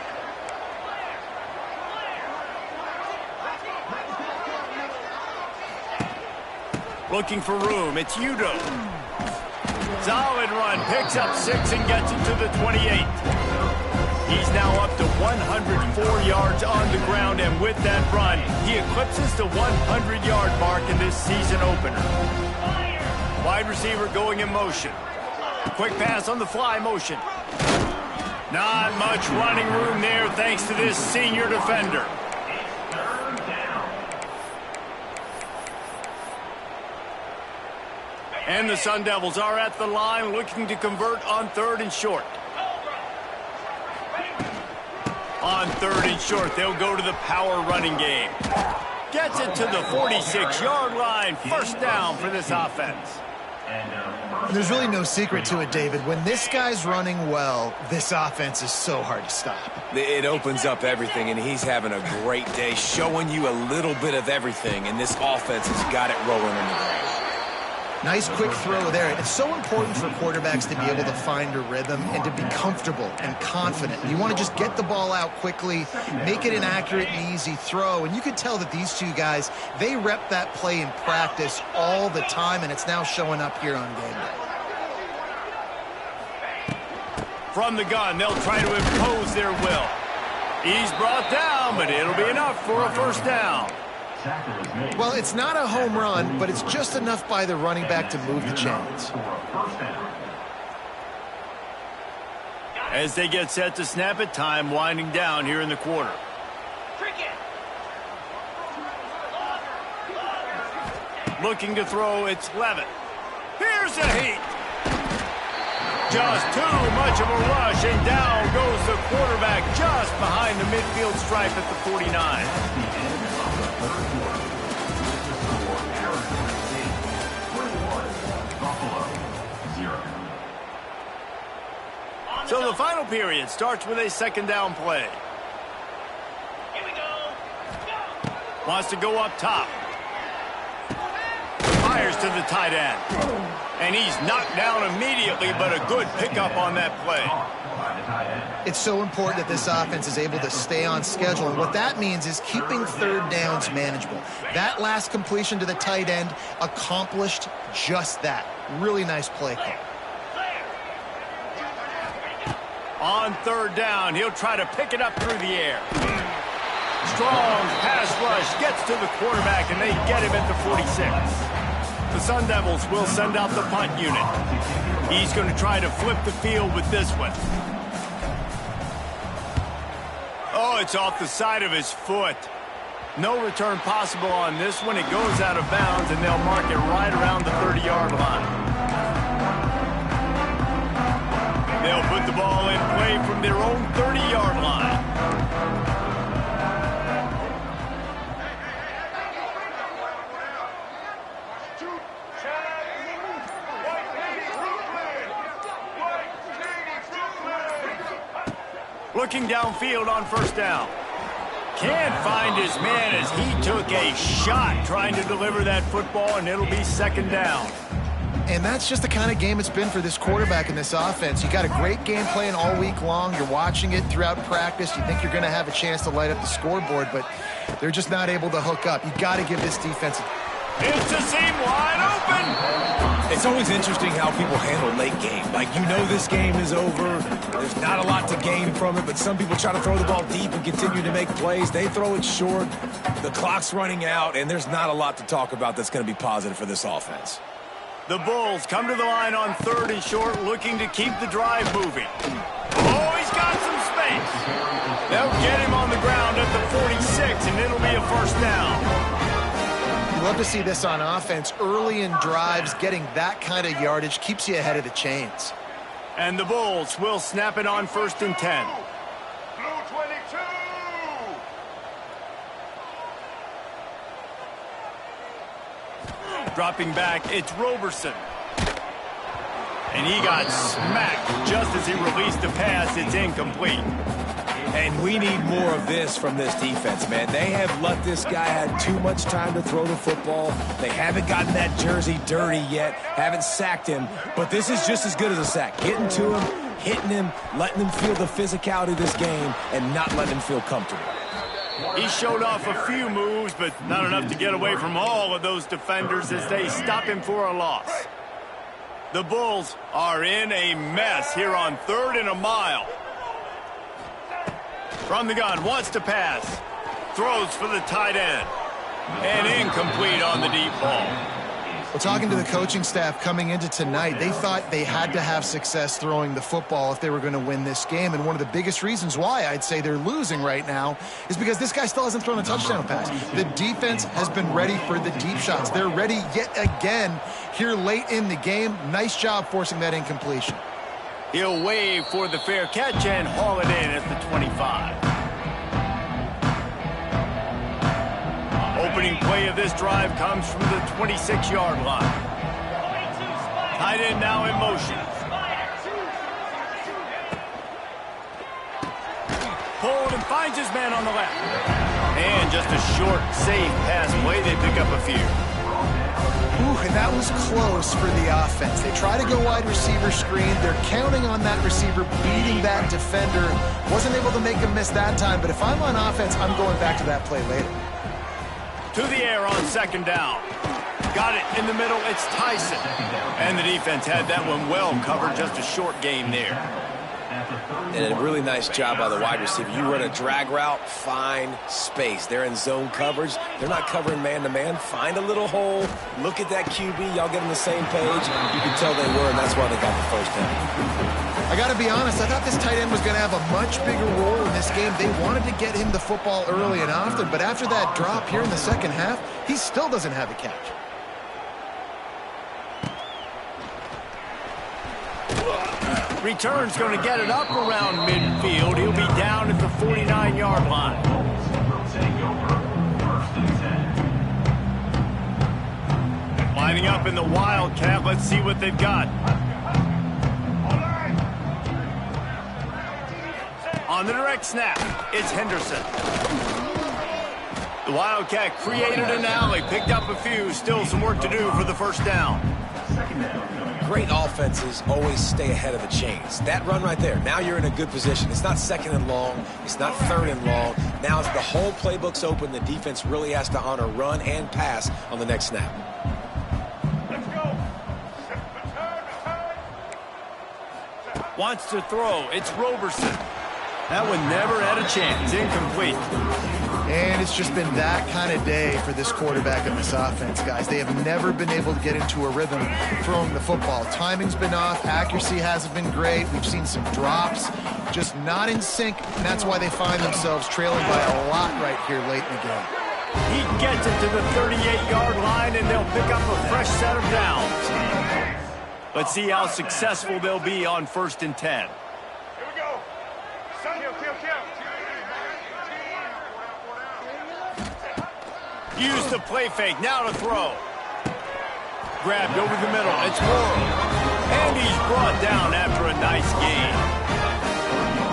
Looking for room. It's Udo. Solid run. Picks up 6 and gets it to the 28. He's now up to 104 yards on the ground, and with that run, he eclipses the 100-yard mark in this season opener. Wide receiver going in motion. Quick pass on the fly motion. Not much running room there thanks to this senior defender. And the Sun Devils are at the line looking to convert on 3rd and short. On 3rd and short, they'll go to the power running game. Gets it to the 46-yard line. First down for this offense. There's really no secret to it, David. When this guy's running well, this offense is so hard to stop. It opens up everything, and he's having a great day, showing you a little bit of everything, and this offense has got it rolling in the ground. Nice quick throw there. It's so important for quarterbacks to be able to find a rhythm and to be comfortable and confident. You want to just get the ball out quickly, make it an accurate and easy throw. And you can tell that these two guys, they rep that play in practice all the time, and it's now showing up here on game day. From the gun, they'll try to impose their will. He's brought down, but it'll be enough for a first down. Well, it's not a home run, but it's just enough by the running back to move the chains. As they get set to snap it, time winding down here in the quarter. Looking to throw, it's Levitt. Here's the heat. Just too much of a rush, and down goes the quarterback just behind the midfield stripe at the 49. So the final period starts with a second down play. Here we go. Wants to go up top. Fires to the tight end. And he's knocked down immediately, but a good pickup on that play. It's so important that this offense is able to stay on schedule, and what that means is keeping third downs manageable. That last completion to the tight end accomplished just that. Really nice play call. On 3rd down, he'll try to pick it up through the air. Strong pass rush gets to the quarterback, and they get him at the 46. The Sun Devils will send out the punt unit. He's going to try to flip the field with this one. Oh, it's off the side of his foot. No return possible on this one. It goes out of bounds, and they'll mark it right around the 30-yard line. They'll put the ball in play from their own 30-yard line. Looking downfield on first down. Can't find his man as he took a shot trying to deliver that football, and it'll be second down. And that's just the kind of game it's been for this quarterback in this offense. You got a great game plan all week long. You're watching it throughout practice. You think you're going to have a chance to light up the scoreboard, but they're just not able to hook up. You got to give this defense. It's a seam wide open. It's always interesting how people handle late game. Like, you know this game is over. There's not a lot to gain from it, but some people try to throw the ball deep and continue to make plays. They throw it short. The clock's running out, and there's not a lot to talk about that's going to be positive for this offense. The Bulls come to the line on 3rd and short, looking to keep the drive moving. Oh, he's got some space. They'll get him on the ground at the 46, and it'll be a first down. You love to see this on offense. Early in drives, getting that kind of yardage keeps you ahead of the chains. And the Bulls will snap it on 1st and 10. Blue 22. Dropping back, it's Roberson. And he got smacked just as he released the pass. It's incomplete. And we need more of this from this defense, man. They have let this guy have too much time to throw the football. They haven't gotten that jersey dirty yet, haven't sacked him. But this is just as good as a sack. Getting to him, hitting him, letting him feel the physicality of this game, and not letting him feel comfortable. He showed off a few moves, but not enough to get away from all of those defenders as they stop him for a loss. The Bulls are in a mess here on 3rd and a mile. From the gun, wants to pass. Throws for the tight end. And incomplete on the deep ball. Well, talking to the coaching staff coming into tonight, they thought they had to have success throwing the football if they were going to win this game. And one of the biggest reasons why I'd say they're losing right now is because this guy still hasn't thrown a touchdown pass. The defense has been ready for the deep shots. They're ready yet again here late in the game. Nice job forcing that incompletion. He'll wave for the fair catch and haul it in at the 25. Opening play of this drive comes from the 26-yard line. Tight end now in motion. Pulled and finds his man on the left. And just a short, safe pass play. They pick up a few. Ooh, and that was close for the offense. They try to go wide receiver screen. They're counting on that receiver beating that defender. Wasn't able to make him miss that time, but if I'm on offense, I'm going back to that play later. To the air on 2nd down. Got it in the middle. It's Tyson. And the defense had that one well covered. Just a short game there. And a really nice job by the wide receiver. You run a drag route, find space. They're in zone coverage. They're not covering man-to-man. Find a little hole. Look at that QB. Y'all get on the same page. You can tell they were, and that's why they got the first down. I got to be honest, I thought this tight end was going to have a much bigger role in this game. They wanted to get him the football early and often, but after that drop here in the second half, he still doesn't have a catch. Return's going to get it up around midfield. He'll be down at the 49-yard line. Lining up in the Wildcat. Let's see what they've got. On the direct snap, it's Henderson. The Wildcat created an alley, picked up a few. Still some work to do for the first down. Great offenses always stay ahead of the chains. That run right there, now you're in a good position. It's not 2nd and long. It's not 3rd and long. Now as the whole playbook's open, the defense really has to honor run and pass on the next snap. Wants to throw. It's Roberson. That one never had a chance. Incomplete. And it's just been that kind of day for this quarterback and this offense, guys. They have never been able to get into a rhythm throwing the football. Timing's been off. Accuracy hasn't been great. We've seen some drops, just not in sync, and that's why they find themselves trailing by a lot right here late in the game. He gets it to the 38-yard line, and they'll pick up a fresh set of downs. Let's see how successful they'll be on 1st and 10. Use the play fake, now to throw. Grabbed over the middle, it's Morrow. And he's brought down after a nice gain.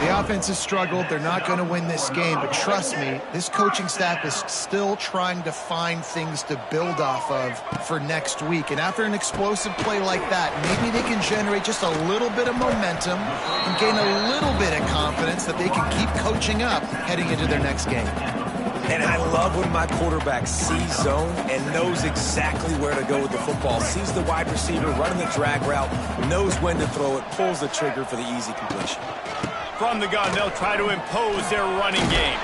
The offense has struggled. They're not going to win this game, but trust me, this coaching staff is still trying to find things to build off of for next week. And after an explosive play like that, maybe they can generate just a little bit of momentum and gain a little bit of confidence that they can keep coaching up heading into their next game. And I love when my quarterback sees zone and knows exactly where to go with the football. Sees the wide receiver running the drag route, knows when to throw it, pulls the trigger for the easy completion. From the gun, they'll try to impose their running game.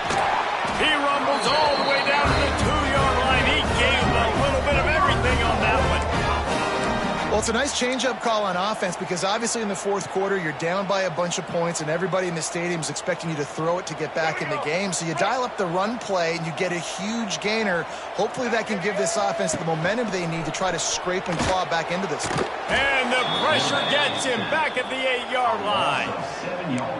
He rumbles all the way down to the 2-yard line. He gave a little bit of everything on that one. Well, it's a nice change-up call on offense because obviously in the fourth quarter, you're down by a bunch of points and everybody in the stadium is expecting you to throw it to get back in the game. So you dial up the run play and you get a huge gainer. Hopefully that can give this offense the momentum they need to try to scrape and claw back into this. And the pressure gets him back at the 8-yard line.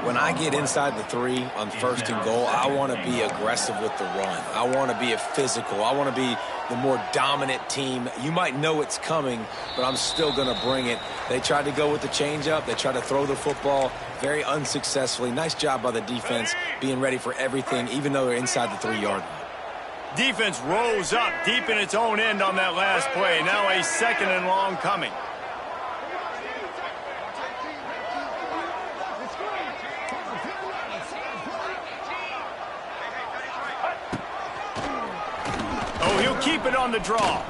When I get inside the 3 on 1st and goal, I want to be aggressive with the run. I want to be physical. I want to be the more dominant team. You might know it's coming, but I'm still going to bring it. They tried to go with the changeup. They tried to throw the football very unsuccessfully. Nice job by the defense being ready for everything, even though they're inside the 3-yard line. Defense rose up deep in its own end on that last play. Now a 2nd and long coming. Oh, he'll keep it on the draw.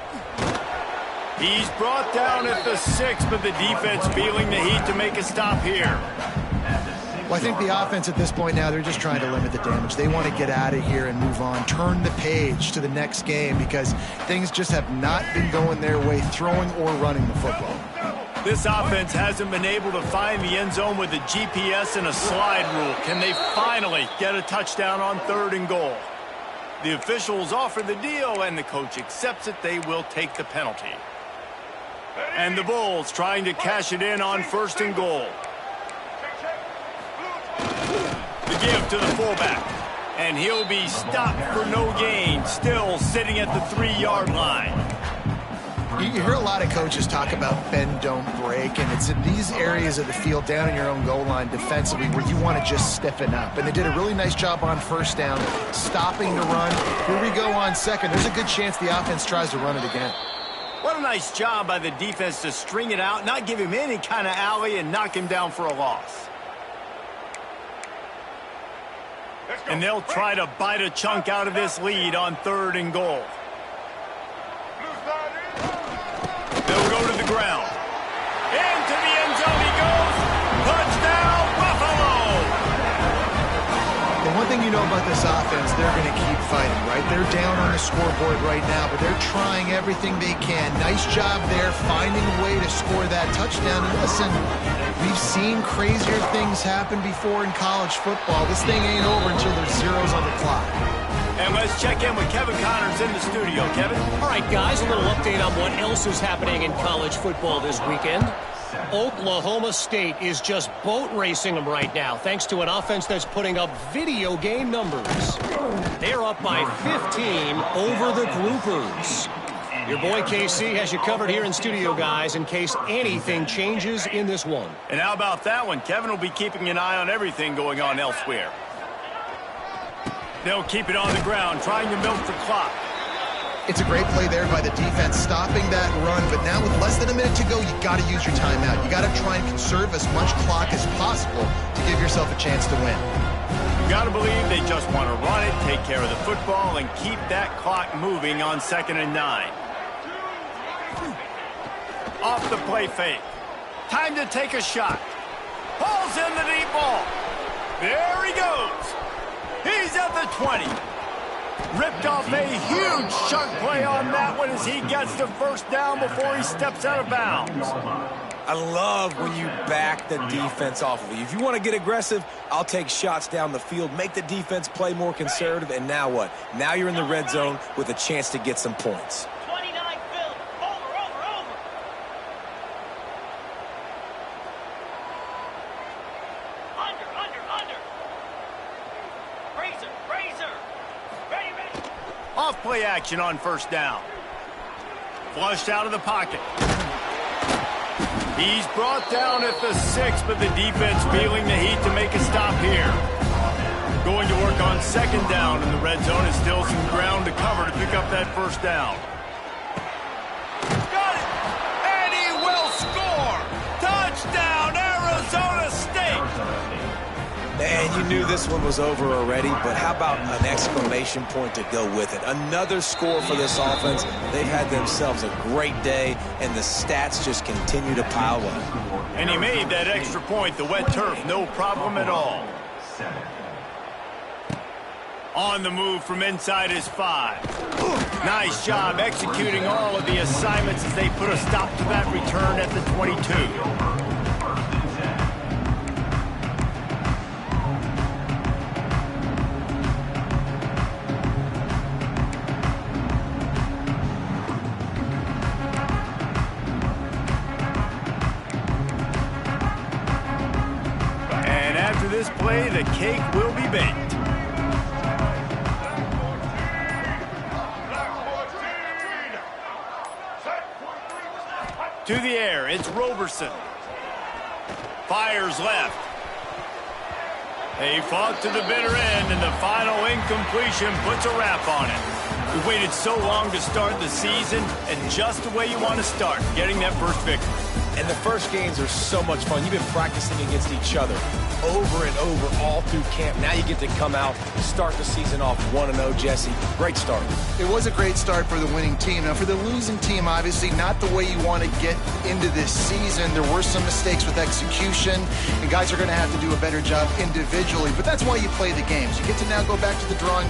He's brought down at the 6, but the defense feeling the heat to make a stop here. Well, I think the offense at this point now, they're just trying to limit the damage. They want to get out of here and move on, turn the page to the next game because things just have not been going their way, throwing or running the football. This offense hasn't been able to find the end zone with a GPS and a slide rule. Can they finally get a touchdown on 3rd and goal? The officials offer the deal, and the coach accepts it. They will take the penalty. And the Bulls trying to cash it in on 1st and goal. The give to the fullback. And he'll be stopped for no gain. Still sitting at the 3-yard line. You hear a lot of coaches talk about bend, don't break, and it's in these areas of the field down in your own goal line defensively where you want to just stiffen up. And they did a really nice job on 1st down, stopping the run. Here we go on 2nd. There's a good chance the offense tries to run it again. What a nice job by the defense to string it out, not give him any kind of alley, and knock him down for a loss. And they'll try to bite a chunk out of this lead on 3rd and goal. They'll go to the ground. Into the end zone he goes. Touchdown, Buffalo! The one thing you know about this offense, they're going to keep fighting, right? They're down on the scoreboard right now, but they're trying everything they can. Nice job there, finding a way to score that touchdown. And listen, we've seen crazier things happen before in college football. This thing ain't over until there's zeros on the clock. And let's check in with Kevin Connors in the studio. Kevin? All right, guys, a little update on what else is happening in college football this weekend. Oklahoma State is just boat racing them right now, thanks to an offense that's putting up video game numbers. They're up by 15 over the Groupers. Your boy KC has you covered here in studio, guys, in case anything changes in this one. And how about that one? Kevin will be keeping an eye on everything going on elsewhere. They'll keep it on the ground, trying to milk the clock. It's a great play there by the defense, stopping that run. But now with less than a minute to go, you got to use your timeout. You got to try and conserve as much clock as possible to give yourself a chance to win. You got to believe they just want to run it, take care of the football, and keep that clock moving on 2nd and 9. Off the play fake. Time to take a shot. Pulls in the deep ball. There he goes. He's at the 20. Ripped off a huge chunk play on that one as he gets the 1st down before he steps out of bounds. I love when you back the defense off of you. If you want to get aggressive, I'll take shots down the field, make the defense play more conservative, and now what? Now you're in the red zone with a chance to get some points. 29 Phil. Over. Under. Razor. Ready. Off play action on 1st down. Flushed out of the pocket. He's brought down at the 6, but the defense feeling the heat to make a stop here. Going to work on 2nd down in the red zone, and still some ground to cover to pick up that 1st down. Got it! And he will score! Touchdown, Arizona State! And you knew this one was over already, but how about an exclamation point to go with it? Another score for this offense. They've had themselves a great day, and the stats just continue to pile up. And he made that extra point, the wet turf, no problem at all. On the move from inside his 5. Nice job executing all of the assignments as they put a stop to that return at the 22. This play, the cake will be baked. To the air, it's Roberson. Fires left. He fought to the bitter end, and the final incompletion puts a wrap on it. We waited so long to start the season, and just the way you want to start, getting that first victory. And the first games are so much fun. You've been practicing against each other over and over all through camp. Now you get to come out, start the season off 1-0, Jesse. Great start. It was a great start for the winning team. Now, for the losing team, obviously not the way you want to get into this season. There were some mistakes with execution, and guys are going to have to do a better job individually. But that's why you play the games. You get to now go back to the drawing